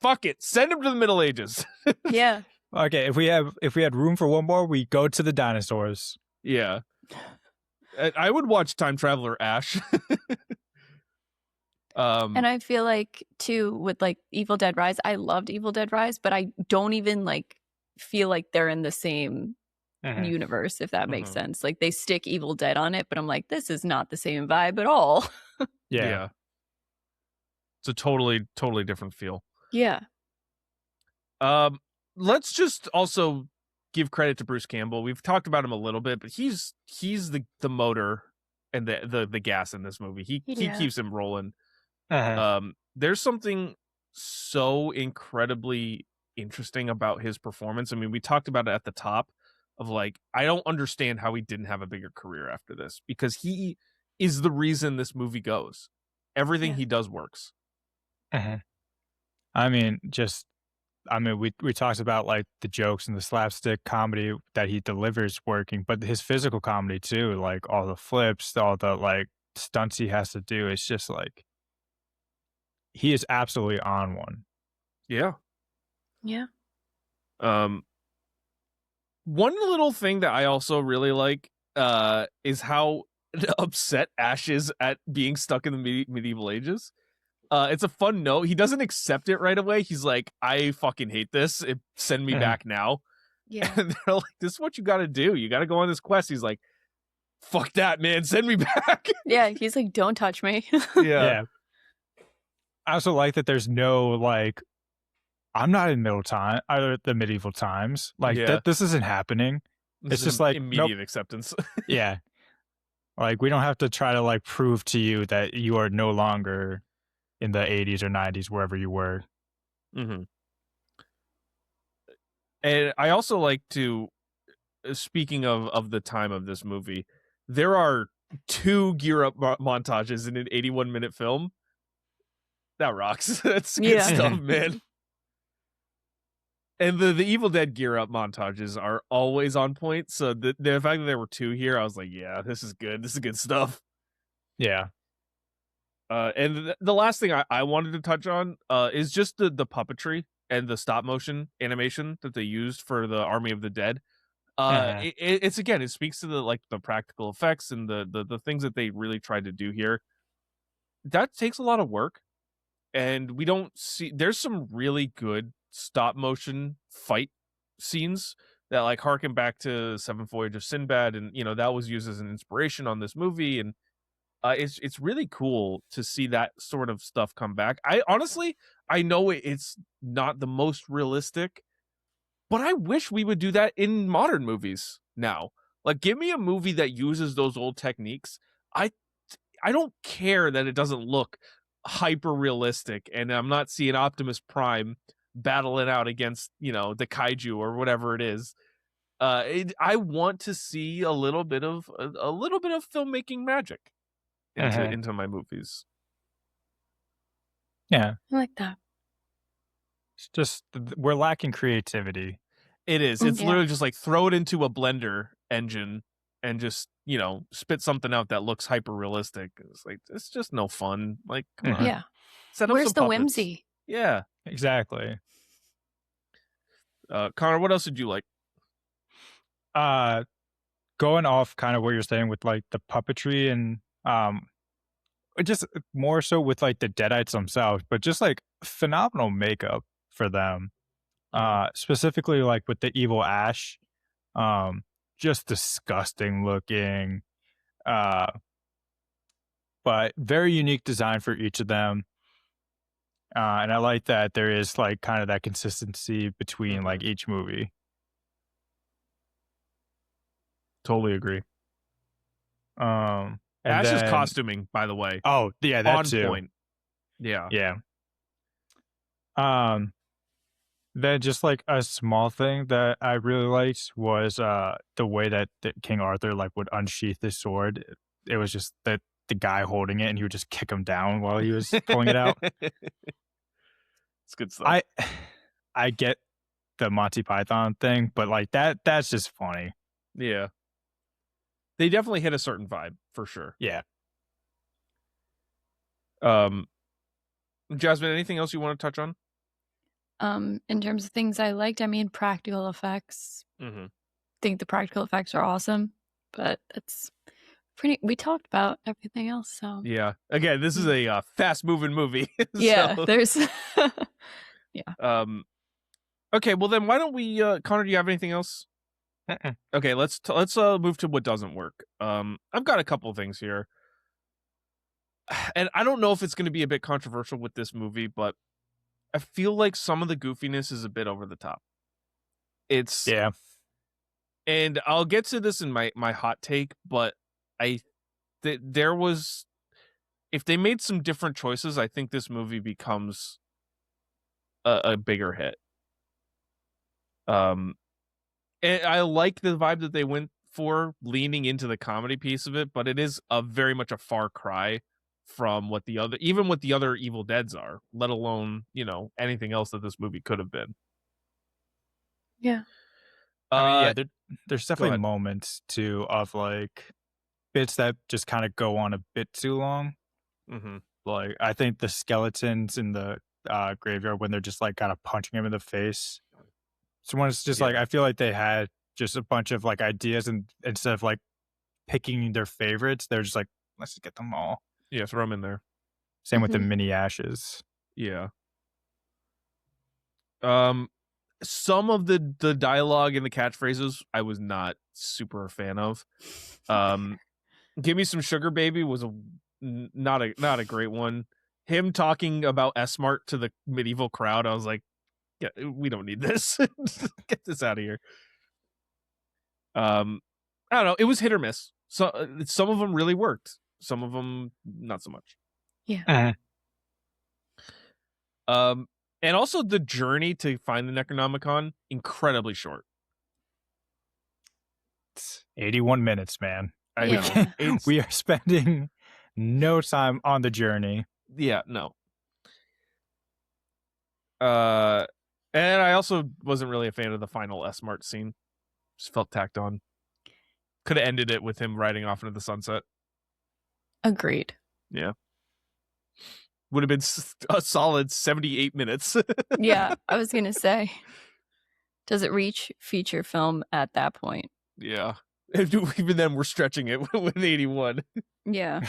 fuck it, send them to the Middle Ages. Yeah. Okay, if we had room for one more, we go to the dinosaurs. Yeah. I would watch Time Traveler Ash. And I feel like too with like Evil Dead Rise, I loved Evil Dead Rise, but I don't even like feel like they're in the same universe, if that makes sense. Like they stick Evil Dead on it, but I'm like, this is not the same vibe at all. Yeah. It's a totally different feel. Yeah. Let's just also give credit to Bruce Campbell. We've talked about him a little bit, but he's the motor and the gas in this movie. He keeps him rolling. There's something so incredibly interesting about his performance. I mean, we talked about it at the top of like, I don't understand how he didn't have a bigger career after this, because he is the reason this movie goes. Everything he does works. I mean, we talked about like the jokes and the slapstick comedy that he delivers working, but his physical comedy too, like all the flips, all the like stunts he has to do, it's just like he is absolutely on one. Yeah. Yeah. One little thing that I also really like is how upset Ash is at being stuck in the medieval ages. It's a fun note. He doesn't accept it right away. He's like, I fucking hate this. Send me back now. Yeah. And they're like, this is what you got to do. You got to go on this quest. He's like, fuck that, man. Send me back. Yeah. He's like, don't touch me. Yeah. I also like that there's no like, I'm not in the medieval times. Like this isn't happening. It's just like immediate acceptance. Yeah. Like we don't have to try to like prove to you that you are no longer in the 80s or 90s, wherever you were. And I also like to, speaking of the time of this movie, there are 2 gear up montages in an 81-minute film. That rocks. That's good stuff, man. And the Evil Dead gear up montages are always on point. So the fact that there were 2 here, I was like, yeah, this is good. This is good stuff. Yeah. And the last thing I wanted to touch on is just the puppetry and the stop motion animation that they used for the Army of the Dead. It's again, it speaks to the practical effects and the things that they really tried to do here. That takes a lot of work, and we don't see. There's some really good stop motion fight scenes that like harken back to Seventh Voyage of Sinbad, and that was used as an inspiration on this movie, and it's really cool to see that sort of stuff come back. I honestly, I know it's not the most realistic, but I wish we would do that in modern movies now. Like, give me a movie that uses those old techniques. I don't care that it doesn't look hyper realistic, and I'm not seeing Optimus Prime battling out against the kaiju or whatever it is. I want to see a little bit of filmmaking magic into my movies. Yeah, I like that. It's just we're lacking creativity. It is. It's literally just like throw it into a blender engine and just spit something out that looks hyper realistic. It's like, it's just no fun. Like, come on. Yeah. Set up Where's some the puppets. whimsy? Yeah, exactly. Connor, what else did you like? Going off kind of what you're saying with like the puppetry and just more so with like the Deadites themselves, but just like phenomenal makeup for them. Specifically like with the evil Ash, just disgusting looking, but very unique design for each of them. And I like that there is like kind of that consistency between like each movie. Totally agree. And Ash's then, costuming, by the way, oh yeah, that on too. point. Yeah. Yeah. Then just like a small thing that I really liked was the way that King Arthur like would unsheath his sword. It was just that the guy holding it and he would just kick him down while he was pulling it out. It's good stuff. I get the Monty Python thing, but like that's just funny. Yeah. They definitely hit a certain vibe for sure. Yeah. Jasmine, anything else you want to touch on? In terms of things I liked, I mean, practical effects. Mm-hmm. Think the practical effects are awesome, but it's pretty. We talked about everything else, so Yeah. Again, this is a fast-moving movie. yeah. So, There's yeah. Okay. Well, then why don't we? Connor, do you have anything else? Okay. Let's move to what doesn't work. I've got a couple of things here, and I don't know if it's going to be a bit controversial with this movie, but I feel like some of the goofiness is a bit over the top. Yeah. And I'll get to this in my hot take, but there was, if they made some different choices, I think this movie becomes a bigger hit. And I like the vibe that they went for, leaning into the comedy piece of it, but it is very much a far cry from what the other Evil Deads are, let alone, anything else that this movie could have been. yeah. I mean, there's definitely moments too of like bits that just kind of go on a bit too long. Mm-hmm. Like I think the skeletons in the graveyard when they're just like kind of punching him in the face. So when it's just like I feel like they had just a bunch of like ideas, and instead of like picking their favorites, they're just like, let's just get them all. Yeah, throw them in there. Same with the mini ashes. Yeah. Some of the dialogue and the catchphrases I was not super a fan of. Give me some sugar, baby was not a great one. Him talking about S-Mart to the medieval crowd, I was like, yeah, we don't need this. Get this out of here. I don't know. It was hit or miss. So some of them really worked. Some of them not so much. Yeah. And also the journey to find the Necronomicon, incredibly short. It's 81 minutes, man. I know. We are spending no time on the journey. Yeah, no. And I also wasn't really a fan of the final S-Mart scene. Just felt tacked on. Could have ended it with him riding off into the sunset. Agreed. Yeah. Would have been a solid 78 minutes. Yeah, I was gonna say, does it reach feature film at that point? Yeah. Even then, we're stretching it with 81. Yeah.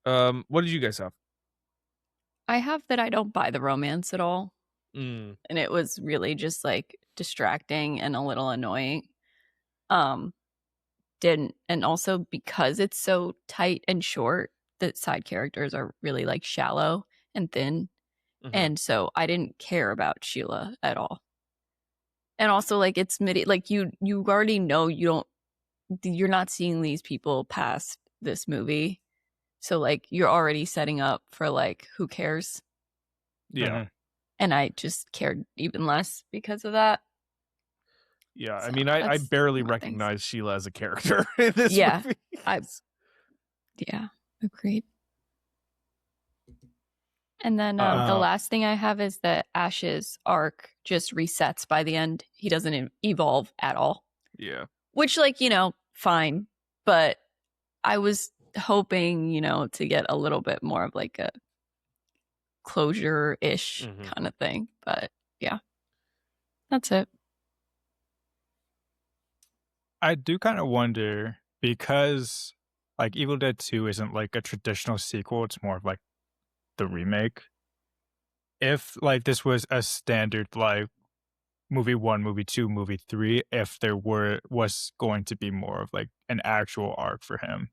What did you guys have? I have that I don't buy the romance at all. Mm. And it was really just like distracting and a little annoying. And also because it's so tight and short, the side characters are really like shallow and thin. Mm-hmm. And so I didn't care about Sheila at all. And also like it's like you already know you're not seeing these people past this movie. So like you're already setting up for like who cares? Yeah. And I just cared even less because of that. Yeah, So I mean, I barely recognize Sheila as a character in this movie. Yeah, agreed. And then the last thing I have is that Ash's arc just resets by the end. He doesn't evolve at all. Yeah. Which, like, fine. But I was hoping, to get a little bit more of like a closure-ish kind of thing. But yeah, that's it. I do kind of wonder, because like Evil Dead 2 isn't like a traditional sequel, it's more of like the remake. If like this was a standard like movie 1, movie 2, movie 3, if there was going to be more of like an actual arc for him.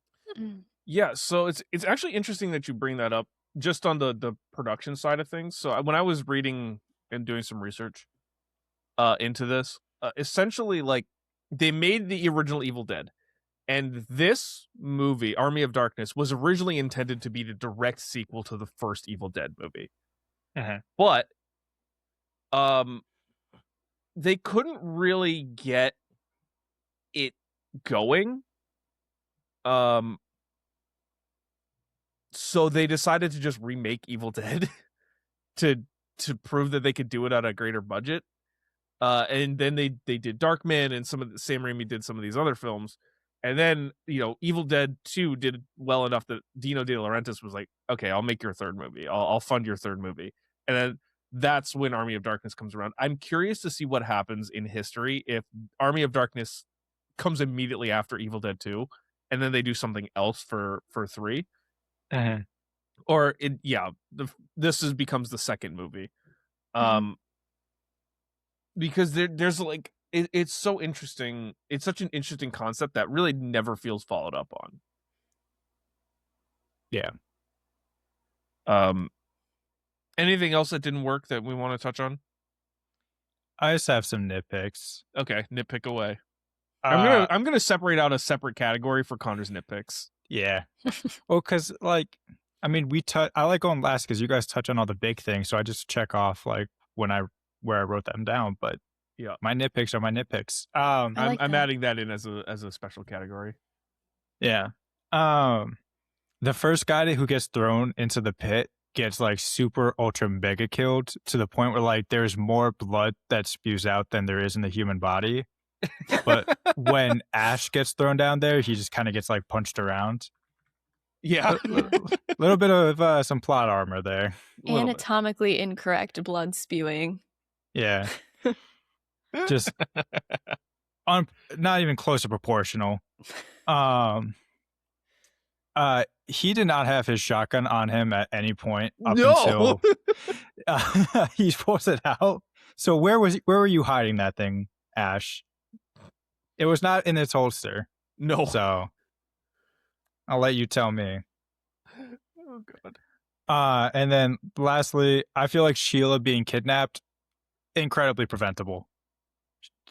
Yeah, so it's actually interesting that you bring that up just on the production side of things. So when I was reading and doing some research into this, essentially like they made the original Evil Dead, And this movie, Army of Darkness, was originally intended to be the direct sequel to the first Evil Dead movie. But they couldn't really get it going. So they decided to just remake Evil Dead to prove that they could do it at a greater budget. And then they did Darkman, and Sam Raimi did some of these other films. And then, Evil Dead 2 did well enough that Dino De Laurentiis was like, okay, I'll make your third movie. I'll fund your third movie. And then that's when Army of Darkness comes around. I'm curious to see what happens in history if Army of Darkness comes immediately after Evil Dead 2, and then they do something else for 3. Or this becomes the second movie. Because there's like it's so interesting. It's such an interesting concept that really never feels followed up on. Yeah. Anything else that didn't work that we want to touch on? I just have some nitpicks. Okay, nitpick away. I'm gonna separate out a separate category for Connor's nitpicks. Yeah. Well, because I like going last because you guys touch on all the big things, so I just check off like where I wrote them down. But yeah, my nitpicks are my nitpicks. I'm adding that in as a special category. Yeah. The first guy who gets thrown into the pit gets like super ultra mega killed to the point where like there's more blood that spews out than there is in the human body. But when Ash gets thrown down there, he just kind of gets like punched around. Yeah. Little bit of some plot armor there. Anatomically incorrect blood spewing. Yeah. Just not even close to proportional. He did not have his shotgun on him at any point until he pulls it out. So where were you hiding that thing, Ash? It was not in its holster. No. So I'll let you tell me. Oh god. And then lastly, I feel like Sheila being kidnapped, incredibly preventable.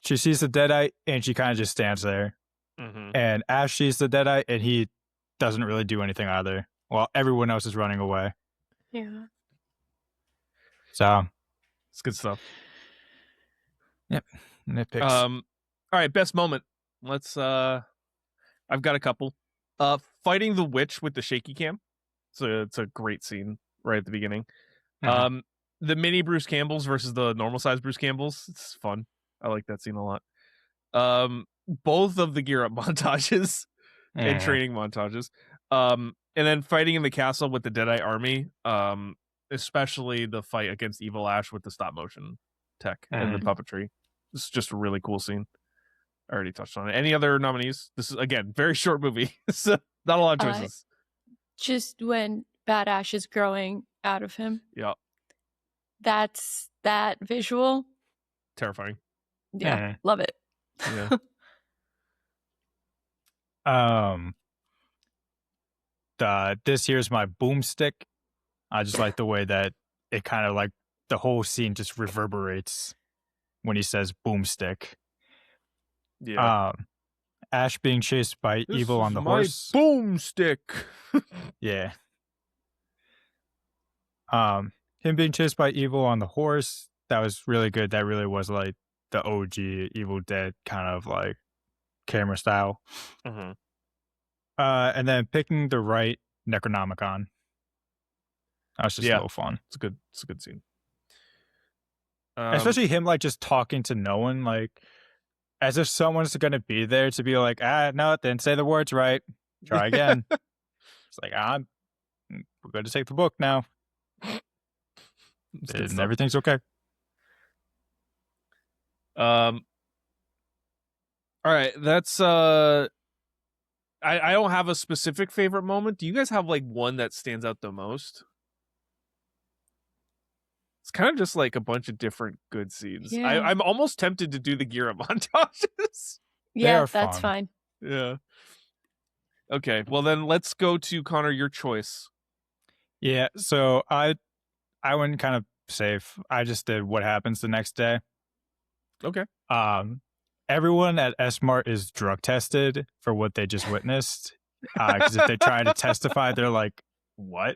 She sees the Deadite and she kind of just stands there. And Ash sees the Deadite and he doesn't really do anything either, while everyone else is running away. Yeah. So it's good stuff. Yep. Nitpicks. All right, best moment. Let's I've got a couple. Fighting the witch with the shaky cam. It's a great scene right at the beginning. The mini Bruce Campbells versus the normal size Bruce Campbells. It's fun. I like that scene a lot. Both of the gear up montages and training montages. And then fighting in the castle with the Deadite army. Especially the fight against Evil Ash with the stop motion tech and the puppetry. This is just a really cool scene. I already touched on it. Any other nominees? This is, again, very short movie. So not a lot of choices. Just when Bad Ash is growing out of him. Yeah. That's that visual. Terrifying. Yeah. Love it. Yeah. This here's my boomstick. I just like the way that it kind of like the whole scene just reverberates when he says boomstick. Yeah. Ash being chased by Evil on the horse. Boomstick. Yeah. Him being chased by Evil on the horse, that was really good. That really was like the OG Evil Dead kind of like camera style. And then picking the right Necronomicon. That was just a little fun. It's a good scene. Especially him like just talking to no one, like as if someone's gonna be there to be like, no, didn't say the words right. Try again. It's like, we're going to take the book now. And everything's okay. All right, that's I don't have a specific favorite moment. Do you guys have like one that stands out the most? It's kind of just like a bunch of different good scenes. Yeah. I'm almost tempted to do the gear up montages. Yeah, that's fine. Yeah. Okay, well then let's go to Connor, your choice. Yeah, so I went kind of safe. I just did what happens the next day. Okay. everyone at S-Mart is drug tested for what they just witnessed. Because if they try to testify, they're like, what?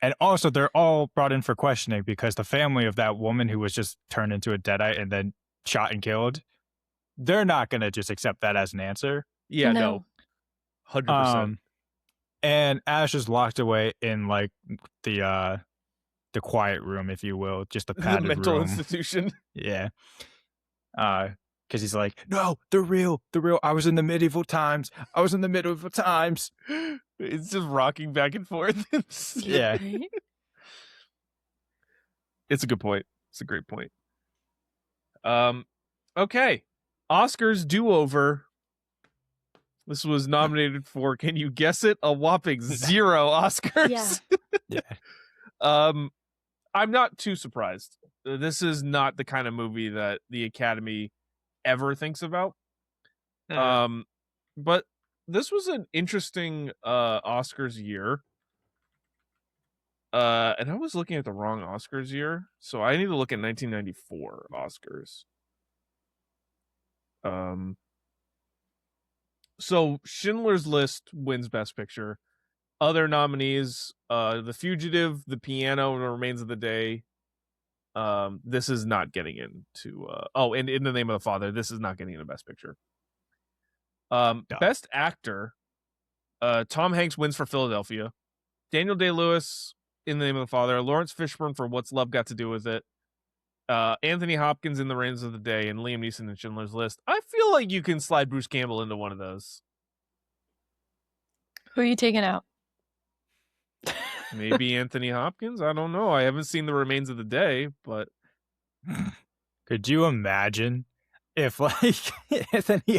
And also, they're all brought in for questioning because the family of that woman who was just turned into a deadite and then shot and killed, they're not going to just accept that as an answer. Yeah, no. 100%. And Ash is locked away in like the quiet room, if you will, just the padded the mental room. institution. Yeah. Because he's like, no, they're real. They're real. I was in the medieval times. It's just rocking back and forth. Yeah. It's a good point. It's a great point. Okay. Oscars do-over. This was nominated for, can you guess it? A whopping 0 Oscars. Yeah. I'm not too surprised. This is not the kind of movie that the Academy ever thinks about. But this was an interesting Oscars year. And I was looking at the wrong Oscars year, so I need to look at 1994 Oscars. So Schindler's List wins Best Picture. Other nominees, The Fugitive, The Piano, and The Remains of the Day. This is not getting into and In the Name of the Father, this is not getting into Best Picture. Best Actor, Tom Hanks wins for Philadelphia. Daniel Day-Lewis, In the Name of the Father. Lawrence Fishburne for What's Love Got to Do with It. Anthony Hopkins in The Reigns of the Day, and Liam Neeson in Schindler's List. I feel like you can slide Bruce Campbell into one of those. Who are you taking out? Maybe Anthony Hopkins? I don't know. I haven't seen The Remains of the Day, but... Could you imagine if, like, Anthony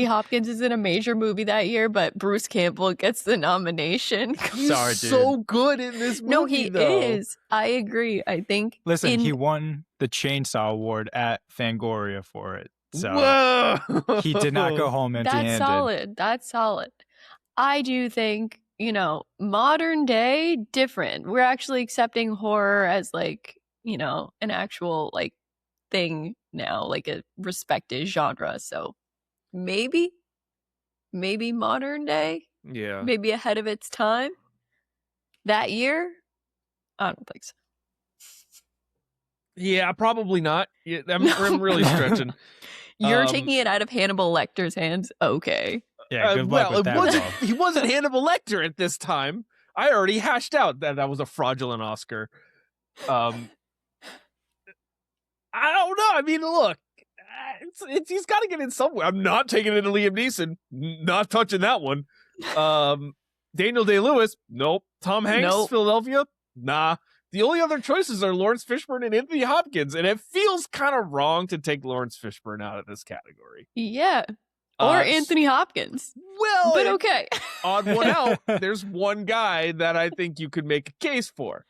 Hopkins is in a major movie that year, but Bruce Campbell gets the nomination? He's so good in this movie, No, he though. is. I agree. I think... Listen, he won the Chainsaw Award at Fangoria for it. So Whoa! He did not go home empty-handed. That's solid. I do think, modern day, different. We're actually accepting horror as, like, an actual, like, thing now, like a respected genre. So maybe modern day. Yeah. Maybe ahead of its time. That year? I don't think so. Yeah, probably not. Yeah, I'm really stretching. You're taking it out of Hannibal Lecter's hands? Okay. Yeah, good luck with that. He wasn't Hannibal Lecter at this time. I already hashed out that was a fraudulent Oscar. I don't know. I mean, look, he's got to get in somewhere. I'm not taking it to Liam Neeson. Not touching that one. Daniel Day-Lewis, nope. Tom Hanks, nope. Philadelphia, nah. The only other choices are Lawrence Fishburne and Anthony Hopkins, and it feels kind of wrong to take Lawrence Fishburne out of this category. Yeah. Or Anthony Hopkins. Well, but okay. Odd one out. There's one guy that I think you could make a case for.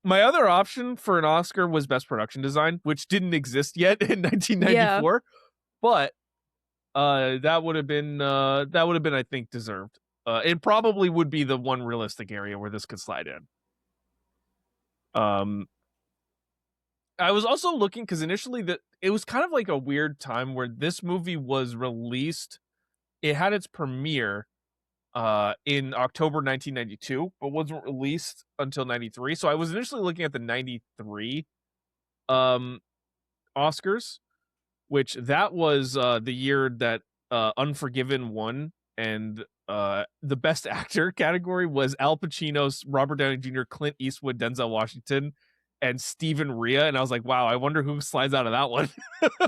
My other option for an Oscar was Best Production Design, which didn't exist yet in 1994. Yeah. But that would have been, I think, deserved. It probably would be the one realistic area where this could slide in. I was also looking because initially it was kind of like a weird time where this movie was released. It had its premiere in October 1992, but wasn't released until 93. So I was initially looking at the 93 Oscars, which that was the year that Unforgiven won, and the Best Actor category was Al Pacino, Robert Downey Jr., Clint Eastwood, Denzel Washington, and Stephen Rea. And I was like, wow, I wonder who slides out of that one.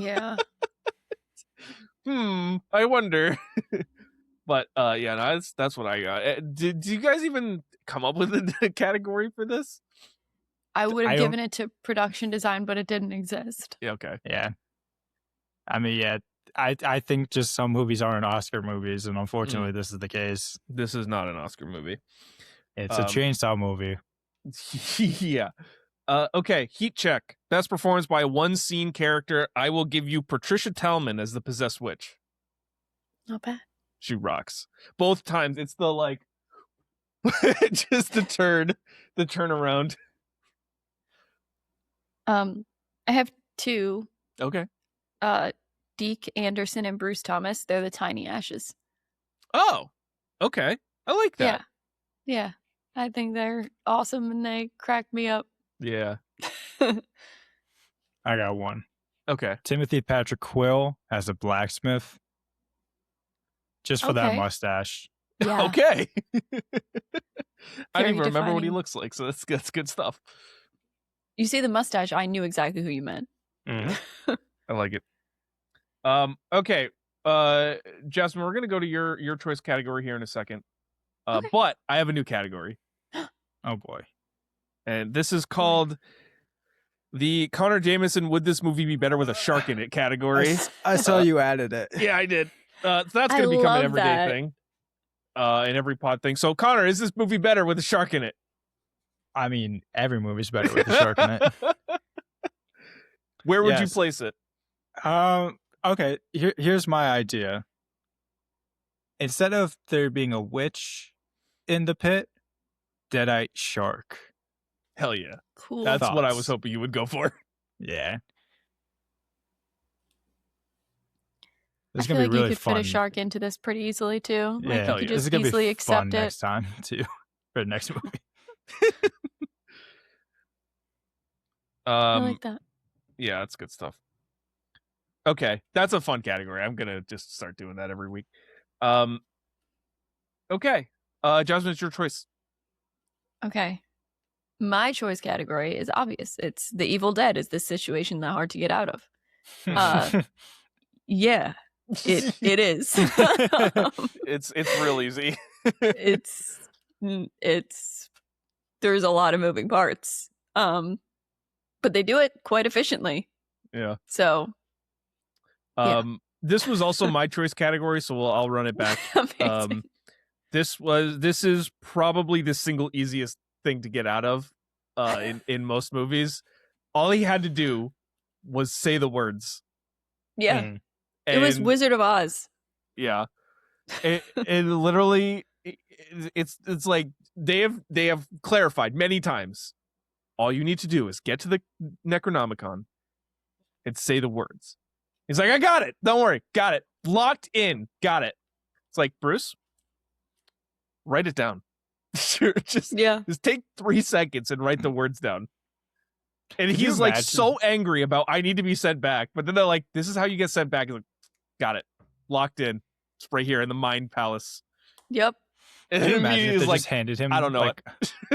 Yeah. I wonder. But yeah, no, that's what I got. Did you guys even come up with a category for this? I would have given it to production design, but it didn't exist. Yeah, okay. Yeah. I mean, yeah, I think just some movies aren't Oscar movies, and unfortunately this is the case. This is not an Oscar movie. It's a Chainsaw movie. Yeah. Okay, Heat Check. Best performance by one scene character. I will give you Patricia Tallman as the possessed witch. Not bad. She rocks. Both times. It's the like just the turn around. I have two. Okay. Deke Anderson and Bruce Thomas. They're the tiny ashes. Oh, okay. I like that. Yeah. I think they're awesome and they crack me up. Yeah. I got one. Okay. Timothy Patrick Quill as a blacksmith. Just for that mustache. Yeah. Okay. I don't even remember defining. what he looks like, so that's good stuff. You see the mustache, I knew exactly who you meant. Mm-hmm. I like it. Okay. Jasmine, we're gonna go to your choice category here in a second. Okay. But I have a new category. Oh boy. And this is called the Connor Jameson Would This Movie Be Better with a Shark in It category. I saw you added it. Yeah, I did. So that's gonna become an everyday thing. In every pod thing. So Connor, is this movie better with a shark in it? I mean, every movie's better with a shark in it. Where would you place it? Okay, here's my idea. Instead of there being a witch in the pit, deadite shark. Hell yeah. Cool. That's what I was hoping you would go for. Yeah. I feel like you could fit a shark into this pretty easily too. Yeah, like you could just easily accept it. Next time too, for the next movie. I like that. Yeah, that's good stuff. Okay, that's a fun category. I'm gonna just start doing that every week. Okay, Jasmine, it's your choice. Okay, my choice category is obvious. It's The Evil Dead. Is this situation that hard to get out of? Yeah. It is. It's real easy. it's there's a lot of moving parts. But they do it quite efficiently. Yeah. So this was also my choice category, so I'll run it back. This is probably the single easiest thing to get out of in most movies. All he had to do was say the words. Yeah. It was Wizard of Oz. Yeah. And literally it's like they have clarified many times. All you need to do is get to the Necronomicon and say the words. He's like, I got it. Don't worry. Got it. Locked in. Got it. It's like, Bruce, write it down. just take 3 seconds and write the words down. And he's like so angry about I need to be sent back. But then they're like, this is how you get sent back. He's like, got it. Locked in. It's right here in the Mind Palace. Yep. And can you imagine if they just handed him I don't know like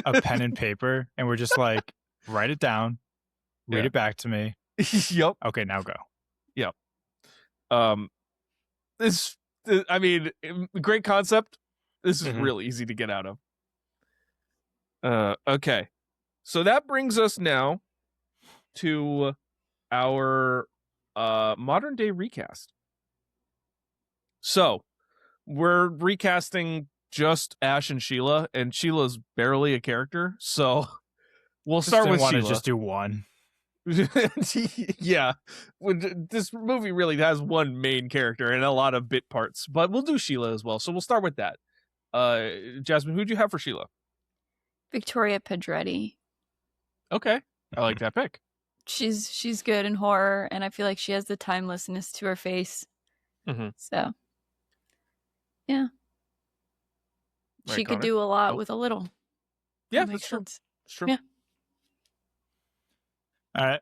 a pen and paper and we're just like, write it down, read it back to me. Yep. Okay, now go. Yep. I mean, great concept. This is real easy to get out of. Okay. So that brings us now to our modern day recast. So we're recasting just Ash and Sheila's barely a character. So we'll start with Sheila. Just do one. Yeah. This movie really has one main character and a lot of bit parts, but we'll do Sheila as well. So we'll start with that. Jasmine, who'd you have for Sheila? Victoria Pedretti. Okay. I like that pick. She's good in horror, and I feel like she has the timelessness to her face. So, yeah. Right, she could do a lot with a little. Yeah, that's true. It's true. Yeah. All right.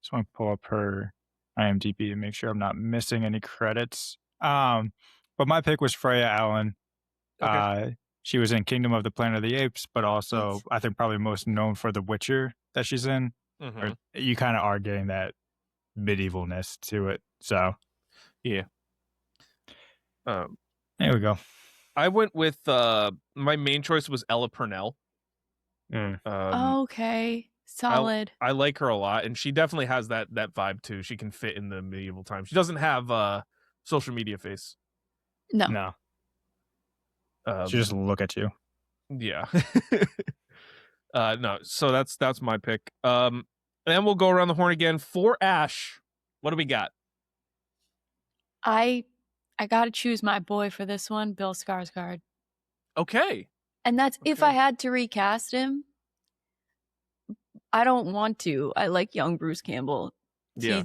Just want to pull up her IMDb to make sure I'm not missing any credits. But my pick was Freya Allen. Okay. She was in Kingdom of the Planet of the Apes, but also I think probably most known for The Witcher that she's in. Or you kind of are getting that medievalness to it. So, yeah. There we go. I went with my main choice was Ella Purnell. Okay. Solid. I like her a lot, and she definitely has that vibe too. She can fit in the medieval time. She doesn't have social media face. No. She just look at you. Yeah. No. So that's my pick. And then we'll go around the horn again for Ash. What do we got? I got to choose my boy for this one, Bill Skarsgård. Okay. And that's if I had to recast him. I don't want to. I like young Bruce Campbell. Yeah.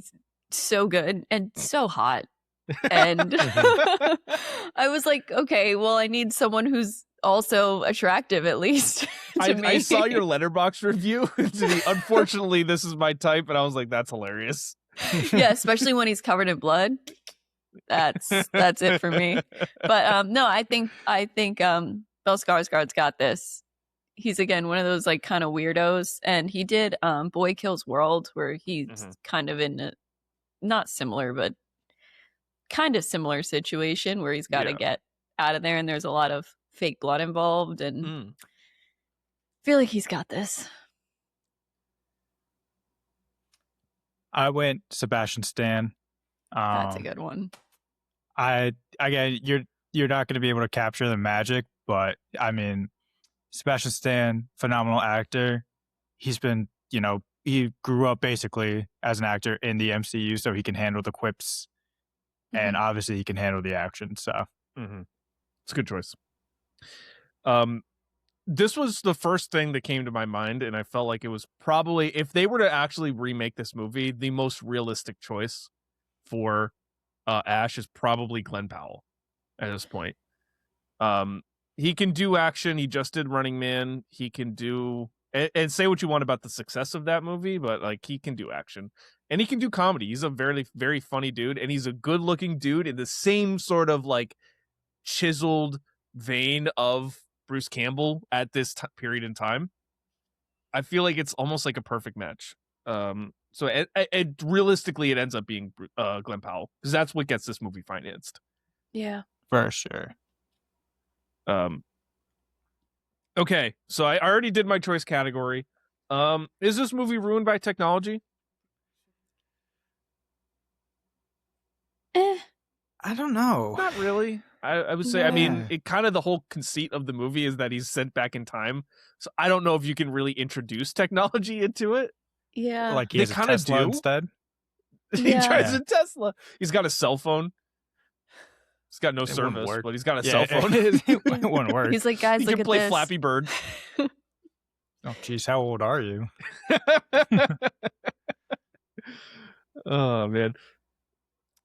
so good and so hot. And I was like, okay, well, I need someone who's also attractive at least to me. I saw your Letterboxd review. Unfortunately, this is my type, and I was like, that's hilarious. Yeah, especially when he's covered in blood. That's it for me. But no, I think Bill Skarsgård's got this. He's again one of those like kind of weirdos, and he did Boy Kills World, where he's kind of in a not similar but kind of similar situation where he's got to get out of there, and there's a lot of fake blood involved, and I feel like he's got this. I went Sebastian Stan. That's a good one. Again, you're not going to be able to capture the magic, but I mean, Sebastian Stan, phenomenal actor. He's been, he grew up basically as an actor in the MCU, so he can handle the quips, and obviously he can handle the action. So it's a good choice. This was the first thing that came to my mind, and I felt like it was probably, if they were to actually remake this movie, the most realistic choice for Ash is probably Glenn Powell at this point. He can do action. He just did Running Man. He can do, and say what you want about the success of that movie, but like he can do action and he can do comedy. He's a very, very funny dude, and he's a good looking dude in the same sort of like chiseled vein of Bruce Campbell at this period in time. I feel like it's almost like a perfect match. So it realistically, it ends up being Glenn Powell, because that's what gets this movie financed. Yeah, for sure. Okay, so I already did my choice category. Is this movie ruined by technology? I don't know. Not really. I would say, I mean, it kind of, the whole conceit of the movie is that he's sent back in time. So I don't know if you can really introduce technology into it. Yeah. Like he has a Tesla instead? He drives a Tesla. He's got a cell phone. He's got no service, but he's got a cell phone. It wouldn't work. He's like, guys, he look can at play this. Flappy Bird. Oh, geez, how old are you? Oh, man.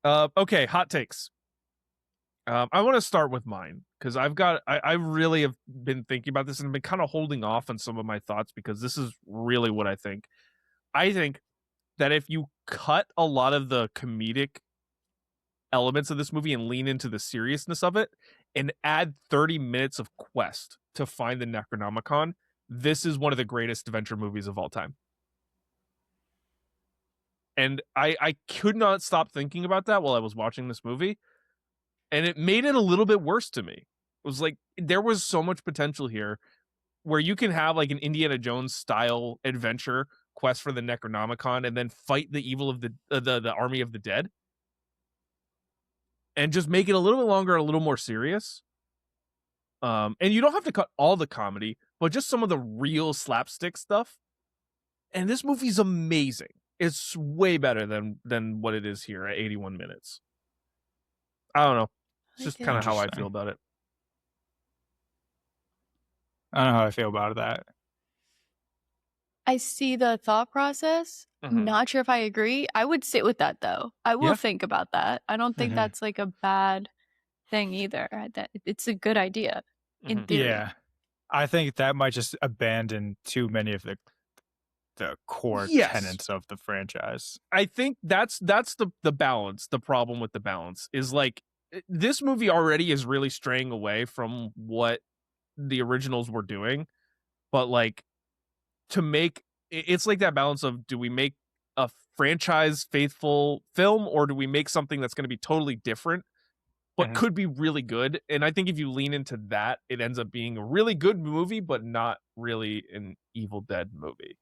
Okay, hot takes. I want to start with mine, because I really have been thinking about this and been kind of holding off on some of my thoughts, because this is really what I think. I think that if you cut a lot of the comedic elements of this movie and lean into the seriousness of it and add 30 minutes of quest to find the Necronomicon, this is one of the greatest adventure movies of all time. And I could not stop thinking about that while I was watching this movie. And it made it a little bit worse to me. It was like, there was so much potential here where you can have like an Indiana Jones style adventure quest for the Necronomicon and then fight the evil of the army of the dead. And just make it a little bit longer, a little more serious. And you don't have to cut all the comedy, but just some of the real slapstick stuff. And this movie's amazing. It's way better than what it is here at 81 minutes. I don't know. It's just kind of how I feel about it. I don't know how I feel about that. I see the thought process. I'm not sure if I agree. I would sit with that, though. I will think about that. I don't think that's like a bad thing either. It's a good idea in theory. Yeah. I think that might just abandon too many of the core tenets of the franchise. I think that's the balance. The problem with the balance is like, this movie already is really straying away from what the originals were doing, but like, to make it's like that balance of, do we make a franchise faithful film, or do we make something that's going to be totally different but could be really good? And I think if you lean into that, it ends up being a really good movie, but not really an Evil Dead movie.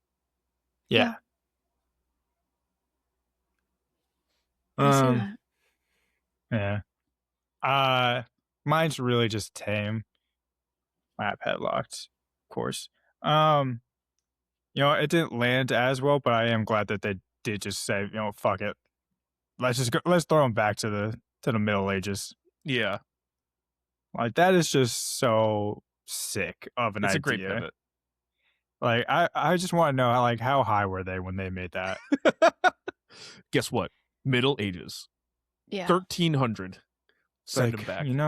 Yeah. I see that. Yeah. Mine's really just tame. Map Headlocked, of course. It didn't land as well, but I am glad that they did just say, fuck it. Let's throw them back to the Middle Ages. Yeah. Like, that is just so sick of an idea. It's a great pivot. Like, I just want to know how high were they when they made that? Guess what? Middle Ages. Yeah. 1300. Send him back. I mean,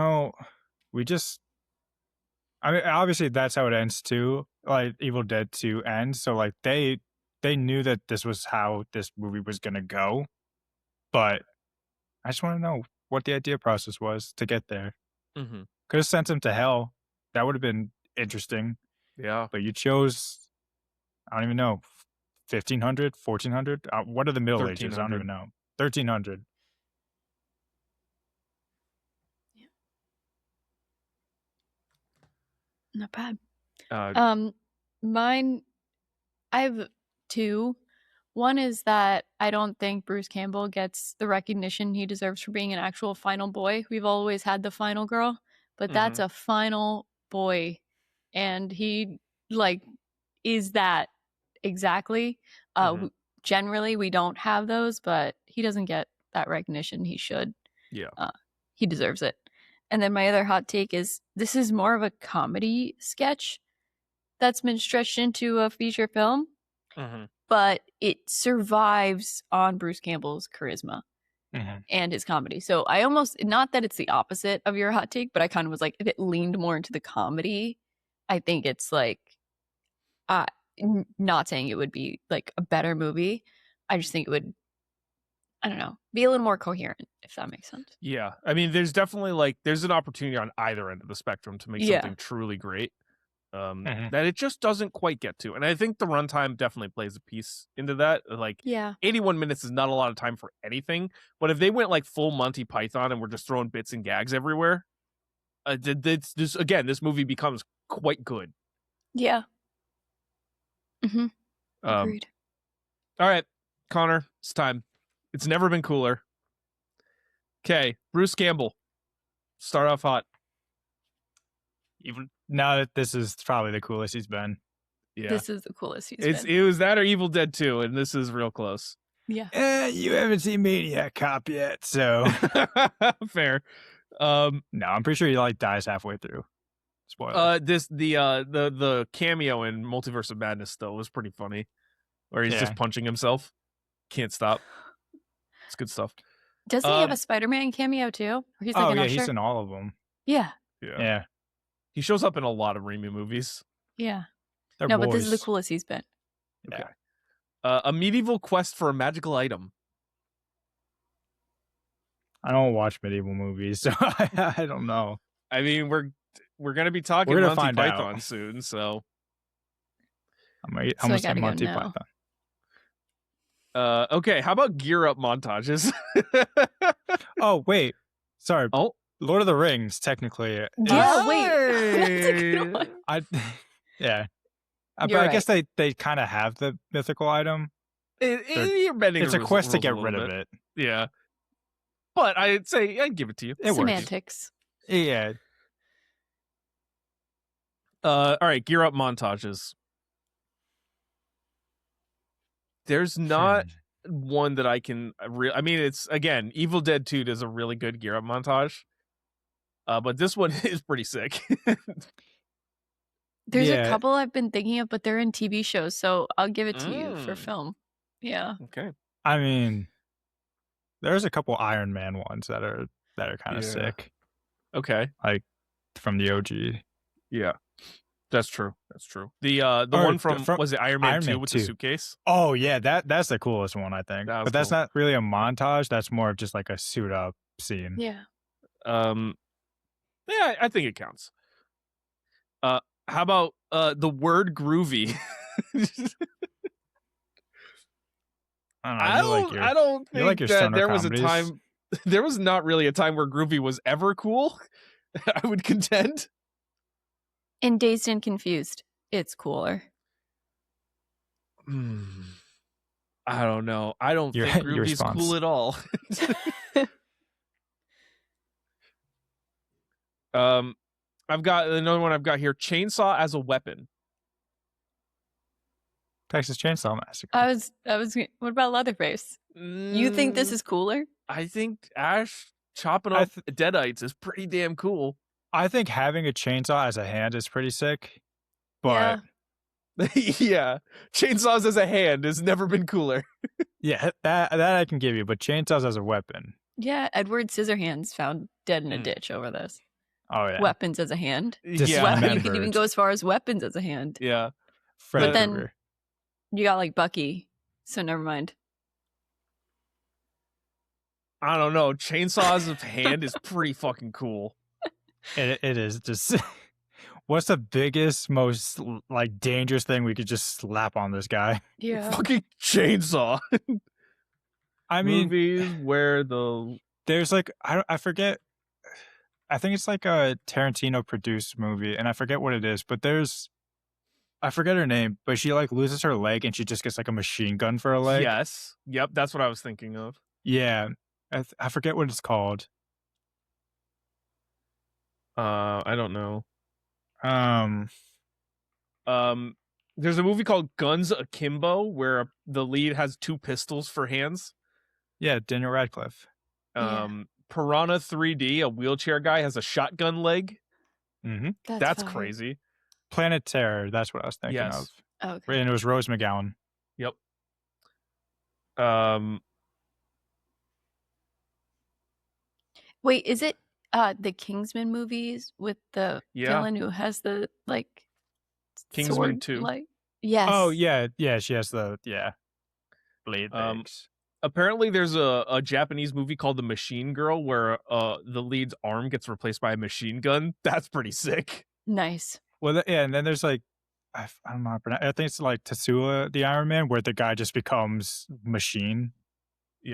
obviously that's how it ends too. Like Evil Dead 2 ends, so like they knew that this was how this movie was gonna go, but I just want to know what the idea process was to get there. Mm-hmm. Could have sent him to hell. That would have been interesting. Yeah. But you chose, I don't even know, 1500, 1400? What are the Middle Ages? I don't even know. 1300. Yeah. Not bad. Mine, I have two. One is that I don't think Bruce Campbell gets the recognition he deserves for being an actual final boy. We've always had the final girl, but that's a final boy, and he like is that exactly. Generally, we don't have those, but he doesn't get that recognition he should. Yeah, he deserves it. And then my other hot take is this is more of a comedy sketch that's been stretched into a feature film. But it survives on Bruce Campbell's charisma and his comedy. So I almost, not that it's the opposite of your hot take, but I kind of was like, if it leaned more into the comedy, I think it's like, not saying it would be like a better movie. I just think it would, I don't know, be a little more coherent, if that makes sense. Yeah. I mean, there's definitely there's an opportunity on either end of the spectrum to make something truly great. That it just doesn't quite get to. And I think the runtime definitely plays a piece into that. 81 minutes is not a lot of time for anything, but if they went full Monty Python and were just throwing bits and gags everywhere, this movie becomes quite good. Yeah. Agreed. All right, Connor, it's time. It's never been cooler. Okay, Bruce Campbell, start off hot. Even now that this is probably the coolest he's been. Yeah. This is the coolest he's been. It was that or Evil Dead 2, and this is real close. Yeah. You haven't seen Maniac Cop yet, so fair. No, I'm pretty sure he dies halfway through. Spoiler. The cameo in Multiverse of Madness though was pretty funny, where he's just punching himself. Can't stop. It's good stuff. Does he have a Spider-Man cameo too? Or he's like an usher? He's in all of them. Yeah. He shows up in a lot of Raimi movies. Yeah. They're no, boys. but this is the coolest he's been. Okay. A medieval quest for a magical item. I don't watch medieval movies, so I don't know. I mean, we're gonna be talking Monty Python soon, so I'm gonna say Monty Python. Okay, how about gear up montages? Oh wait, sorry. Oh, Lord of the Rings, technically. Yeah, that's a good one. But I guess they kind of have the mythical item. It's a quest to get rid of it. Yeah, but I'd say I'd give it to you. It Semantics. Works. Yeah. All right, gear up montages. There's not one that I can I mean, it's again, Evil Dead 2 does a really good gear up montage. But this one is pretty sick. There's a couple I've been thinking of, but they're in TV shows, so I'll give it to you for film. Yeah. Okay. I mean, there's a couple Iron Man ones that are kind of sick. Okay. Like from the OG. Yeah. That's true. The one from was it Iron Man 2 with the suitcase? Oh yeah, that's the coolest one, I think. But that's not really a montage, that's more of just like a suit up scene. Yeah. Yeah, I think it counts. How about the word groovy? I don't think that there was a time. There was not really a time where groovy was ever cool. I would contend. In Dazed and Confused, it's cooler. I don't know. I don't think groovy's cool at all. I've got another one. I've got here: chainsaw as a weapon. Texas Chainsaw Massacre. I was. What about Leatherface? You think this is cooler? I think Ash chopping up deadites is pretty damn cool. I think having a chainsaw as a hand is pretty sick, but Yeah, chainsaws as a hand has never been cooler. Yeah, that I can give you, but chainsaws as a weapon. Yeah, Edward Scissorhands found dead in a ditch over this. Oh yeah, Weapons as a hand. Yeah, You could even go as far as weapons as a hand. yeah. But then you got like Bucky, so never mind. I don't know. Chainsaws of hand is pretty fucking cool. It is just. What's the biggest, most like dangerous thing we could just slap on this guy? Yeah. Fucking chainsaw. I mean, movies where there's like I forget. I think it's like a Tarantino produced movie, and I forget what it is. But I forget her name, but she like loses her leg, and she just gets like a machine gun for a leg. Yes. Yep. That's what I was thinking of. Yeah, I forget what it's called. I don't know. There's a movie called Guns Akimbo where the lead has 2 pistols for hands. Yeah, Daniel Radcliffe. Piranha 3D, a wheelchair guy has a shotgun leg. Mm-hmm. That's crazy. Planet Terror, that's what I was thinking of. Okay. And it was Rose McGowan. Yep. Wait, is it the Kingsman movies with the villain who has the like Kingsman sword, 2? like, yes. Oh yeah, she has the blade legs. Apparently there's a Japanese movie called The Machine Girl where the lead's arm gets replaced by a machine gun. That's pretty sick. Nice. Well, yeah, and then there's like I don't know how to pronounce. I think it's like Tetsuya the Iron Man, where the guy just becomes machine,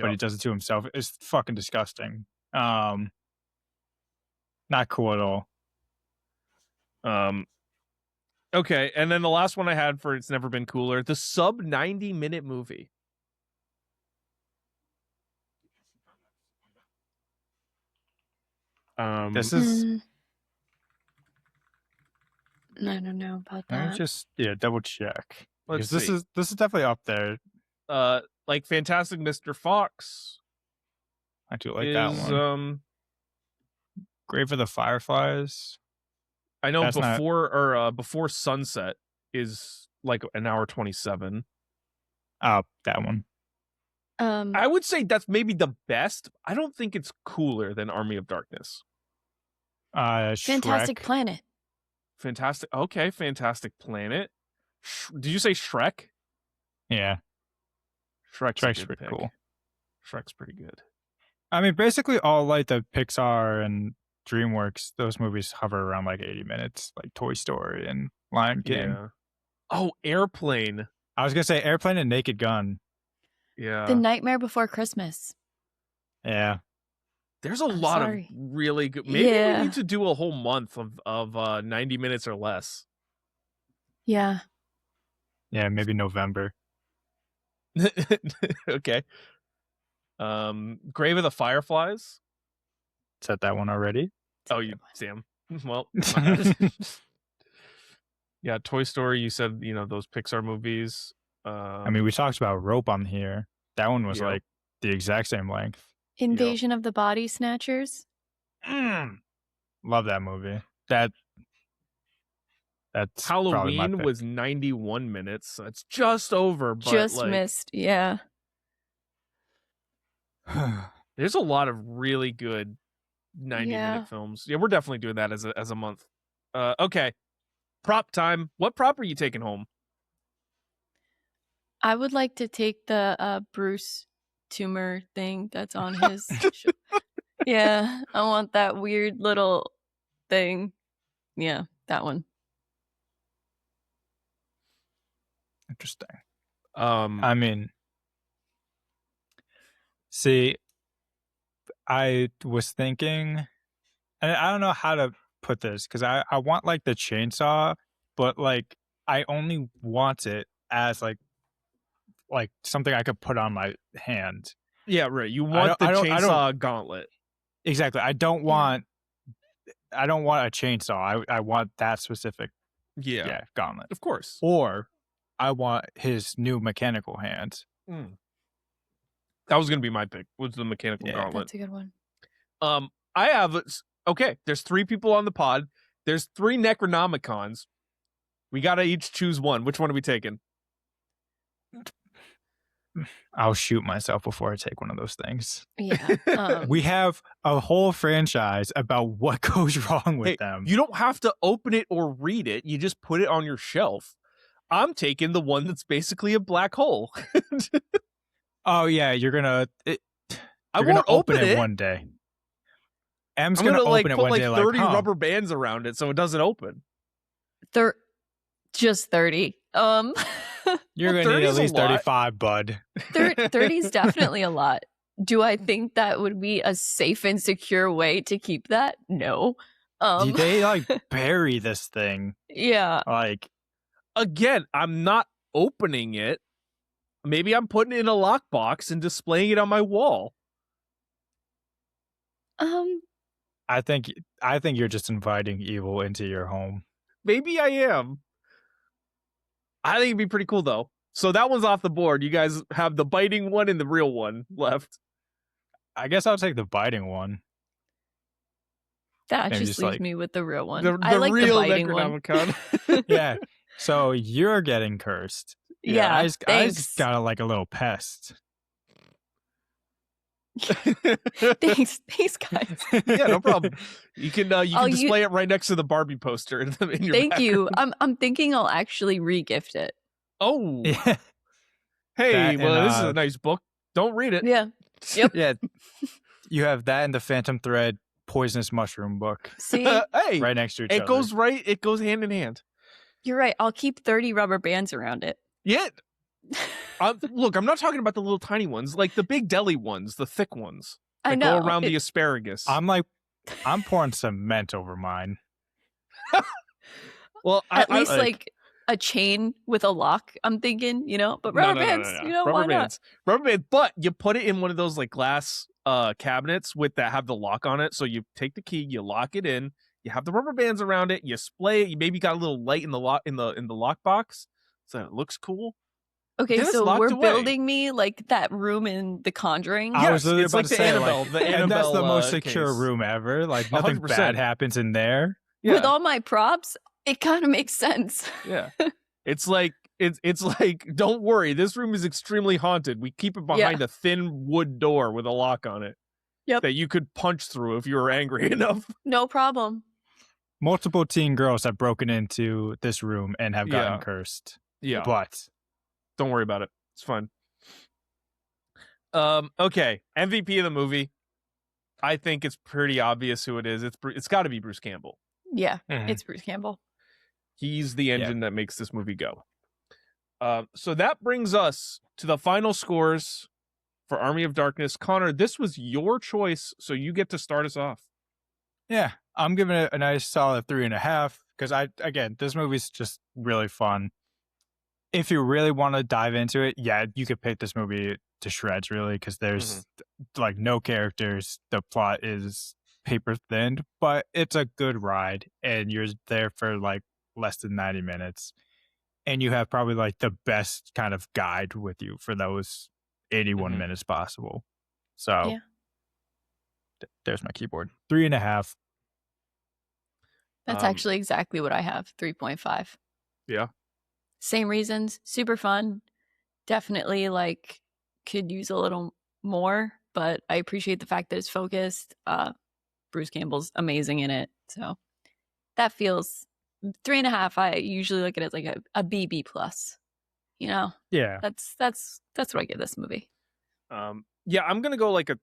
but he does it to himself. It's fucking disgusting. Not cool at all. Okay, and then the last one I had for It's Never Been Cooler, the sub 90-minute movie. This is. I don't know about that. Let me just double check. Let's This see. is definitely up there. Like Fantastic Mr. Fox. I do like that one. Grave of the Fireflies. I know That's before Sunset is like an hour 27. Oh, that one. I would say that's maybe the best. I don't think it's cooler than Army of Darkness. Fantastic Shrek. Planet. Fantastic. Okay, Fantastic Planet. Did you say Shrek? Yeah. Shrek's pretty cool. Shrek's pretty good. I mean, basically all like the Pixar and DreamWorks, those movies hover around like 80 minutes, like Toy Story and Lion King. Yeah. Oh, Airplane. I was gonna say Airplane and Naked Gun. Yeah. The Nightmare Before Christmas. Yeah. There's a lot of really good. Maybe we need to do a whole month of 90 minutes or less. Yeah. Yeah, maybe November. Okay. Grave of the Fireflies. Said that one already. Oh, you Sam. Well, yeah, Toy Story. You said those Pixar movies. I mean, we talked about Rope on here. That one was like the exact same length. Invasion of the Body Snatchers. Love that movie. That's Halloween was 91 minutes. That's just over, but just missed. Yeah. There's a lot of really good 90-minute films. Yeah, we're definitely doing that as a month. Okay. Prop time. What prop are you taking home? I would like to take the Bruce tumor thing that's on his Yeah, I want that weird little thing. Yeah, that one. Interesting. I mean, see, I was thinking, and I don't know how to put this because I want like the chainsaw, but like I only want it as like something I could put on my hand. Yeah, right. You want the chainsaw gauntlet. Exactly. I don't want a chainsaw. I want that specific gauntlet. Of course. Or I want his new mechanical hand. That was going to be my pick. Was the mechanical gauntlet. That's a good one. I have there's 3 people on the pod. There's 3 Necronomicons. We gotta each choose one. Which one are we taking? I'll shoot myself before I take one of those things. Yeah. We have a whole franchise about what goes wrong with them. You don't have to open it or read it. You just put it on your shelf. I'm taking the one that's basically a black hole. Oh yeah, you're gonna open it one day. M's I'm gonna gonna open it put one day 30 like, rubber bands around it so it doesn't open. Just 30. You're Well, gonna need 30 at is a least lot. 35, bud. 30 is definitely a lot. Do I think that would be a safe and secure way to keep that? No. They like bury this thing. Yeah. Like, Again, I'm not opening it. Maybe I'm putting it in a lockbox and displaying it on my wall. I think you're just inviting evil into your home. Maybe I am. I think it'd be pretty cool though. So that one's off the board. You guys have the biting one and the real one left. I guess I'll take the biting one. That Maybe just just, leaves like, me with the real one. The I like the real biting one. Necronomicon. Yeah. So you're getting cursed. Yeah, I thanks. just got like a little pest. Thanks, guys. Yeah, no problem. You can I'll display it right next to the Barbie poster in your Thank you. background. I'm thinking I'll actually re-gift it. Oh, Yeah. hey, That well, and, this is a nice book. Don't read it. Yeah. Yep. Yeah. You have that and the Phantom Thread Poisonous Mushroom book See, Hey, right next to each other. It goes hand in hand. you're right. I'll keep 30 rubber bands around it. Yeah. Look, I'm not talking about the little tiny ones, like the big deli ones, the thick ones that I know. go around the asparagus. I'm pouring cement over mine. Well, At least like a chain with a lock, I'm thinking, but rubber bands, rubber why bands. Rubber band, but you put it in one of those like glass cabinets that have the lock on it. So you take the key, you lock it in, you have the rubber bands around it, you splay it, you maybe got a little light in the lock in the lock box, so it looks cool. not? Okay, Then it's so locked we're away. building me like that room in The Conjuring. I was literally it's about like to the say, Annabelle. like, The and that's Annabelle, the most secure case. room ever. Like nothing 100%. bad happens in there. Yeah. With all my props, it kind of makes sense. Yeah. It's like don't worry, this room is extremely haunted. We keep it behind a thin wood door with a lock on it. Yep. That you could punch through if you were angry enough. No problem. Multiple teen girls have broken into this room and have gotten Yeah. cursed. Yeah. But Don't worry about it. It's fun. Okay. MVP of the movie. I think it's pretty obvious who it is. It's got to be Bruce Campbell. Yeah, Mhm. it's Bruce Campbell. He's the engine that makes this movie go. So that brings us to the final scores for Army of Darkness. Connor, this was your choice, so you get to start us off. yeah, I'm giving it a nice solid 3.5 because this movie's just really fun. If you really want to dive into it, yeah, you could pick this movie to shreds, really, because there's like no characters. The plot is paper thin, but it's a good ride, and you're there for like less than 90 minutes, and you have probably like the best kind of guide with you for those 81 minutes possible. So there's my keyboard. 3.5. That's actually exactly what I have. 3.5. Yeah. Same reasons. Super fun. Definitely like could use a little more, but I appreciate the fact that it's focused. Bruce Campbell's amazing in it. So that feels 3.5. I usually look at it as like a BB plus. Yeah. That's what I give this movie. Yeah, I'm gonna go like a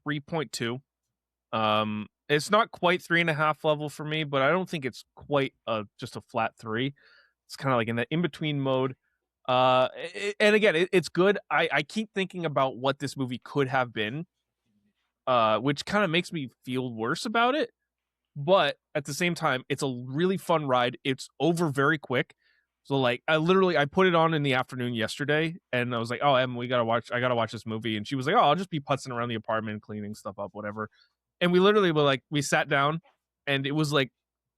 3.2. It's not quite 3.5 level for me, but I don't think it's quite just a flat 3. It's kind of like in the in-between mode. And again, it's good. I keep thinking about what this movie could have been, which kind of makes me feel worse about it. But at the same time, it's a really fun ride. It's over very quick. So like I put it on in the afternoon yesterday, and I was like, "Oh, Em, I gotta watch this movie." And she was like, "Oh, I'll just be putzing around the apartment, cleaning stuff up, whatever." And we literally we sat down, and it was like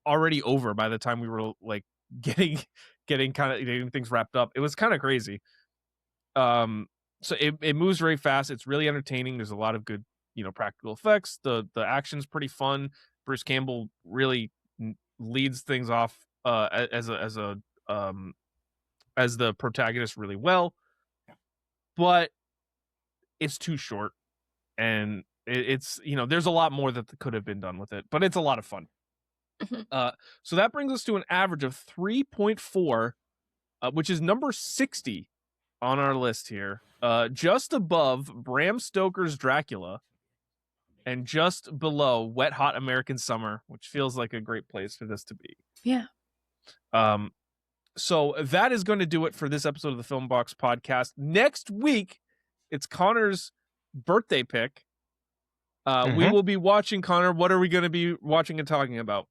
already over by the time we were like getting things wrapped up. It was kind of crazy. So it moves very fast. It's really entertaining. There's a lot of good, practical effects. The action's pretty fun. Bruce Campbell really leads things off as the protagonist really well, but it's too short, and it's there's a lot more that could have been done with it, but it's a lot of fun. So that brings us to an average of 3.4, which is number 60 on our list here, just above Bram Stoker's Dracula and just below Wet Hot American Summer, which feels like a great place for this to be. Yeah. So that is going to do it for this episode of the Film Box podcast. Next week, it's Connor's birthday pick. We will be watching, Connor. What are we going to be watching and talking about?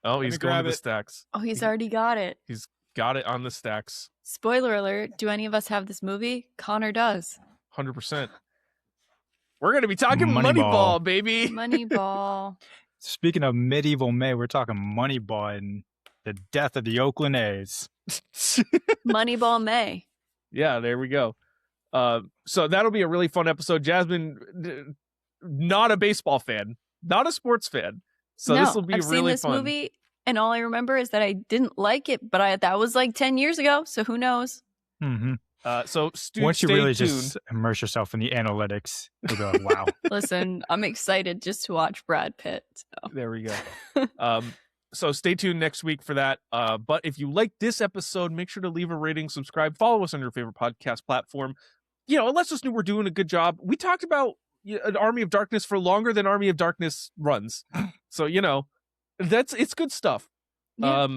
Oh, he's going to the stacks. Oh, he's already got it. He's got it on the stacks. Spoiler alert. Do any of us have this movie? Connor does. 100%. We're going to be talking Moneyball, baby. Moneyball. Speaking of medieval May, we're talking Moneyball and the death of the Oakland A's. Moneyball May. Yeah, there we go. So that'll be a really fun episode. Jasmine, not a baseball fan, not a sports fan. So this will be I've really seen this fun. movie, and all I remember is that I didn't like it, but that was like 10 years ago, so who knows? Mm-hmm. So once you stay really tuned. just immerse yourself in the analytics, you'll be like, wow. Listen, I'm excited just to watch Brad Pitt. So. There we go. So stay tuned next week for that. But if you like this episode, make sure to leave a rating, subscribe, follow us on your favorite podcast platform. It lets us know we're doing a good job. We talked about an Army of Darkness for longer than Army of Darkness runs. So, it's good stuff. Yeah.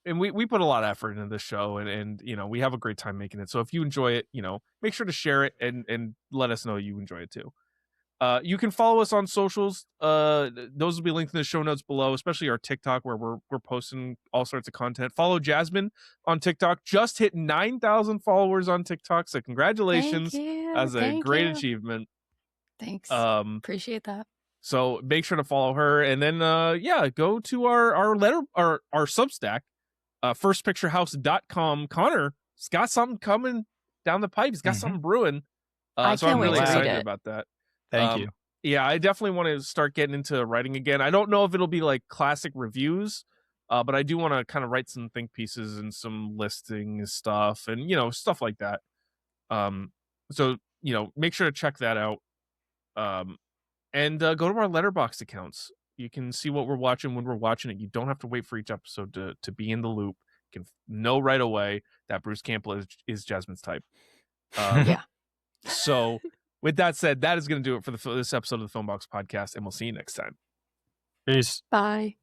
And we put a lot of effort into this show, and we have a great time making it. So if you enjoy it, make sure to share it and let us know you enjoy it too. You can follow us on socials. Those will be linked in the show notes below, especially our TikTok, where we're posting all sorts of content. Follow Jasmine on TikTok. Just hit 9,000 followers on TikTok. So congratulations. That's a great achievement. Thanks. Appreciate that. So make sure to follow her, and then go to our Substack, firstpicturehouse.com. Connor's got something coming down the pipe. He's got something brewing. So I'm really excited about that. Thank you. Yeah, I definitely want to start getting into writing again. I don't know if it'll be like classic reviews, but I do want to kind of write some think pieces and some listing stuff and, stuff like that. So, make sure to check that out. And go to our Letterboxd accounts. You can see what we're watching when we're watching it. You don't have to wait for each episode to be in the loop. You can know right away that Bruce Campbell is Jasmine's type. Yeah. So with that said, that is going to do it for this episode of the Film Box podcast, and we'll see you next time. Peace. Bye.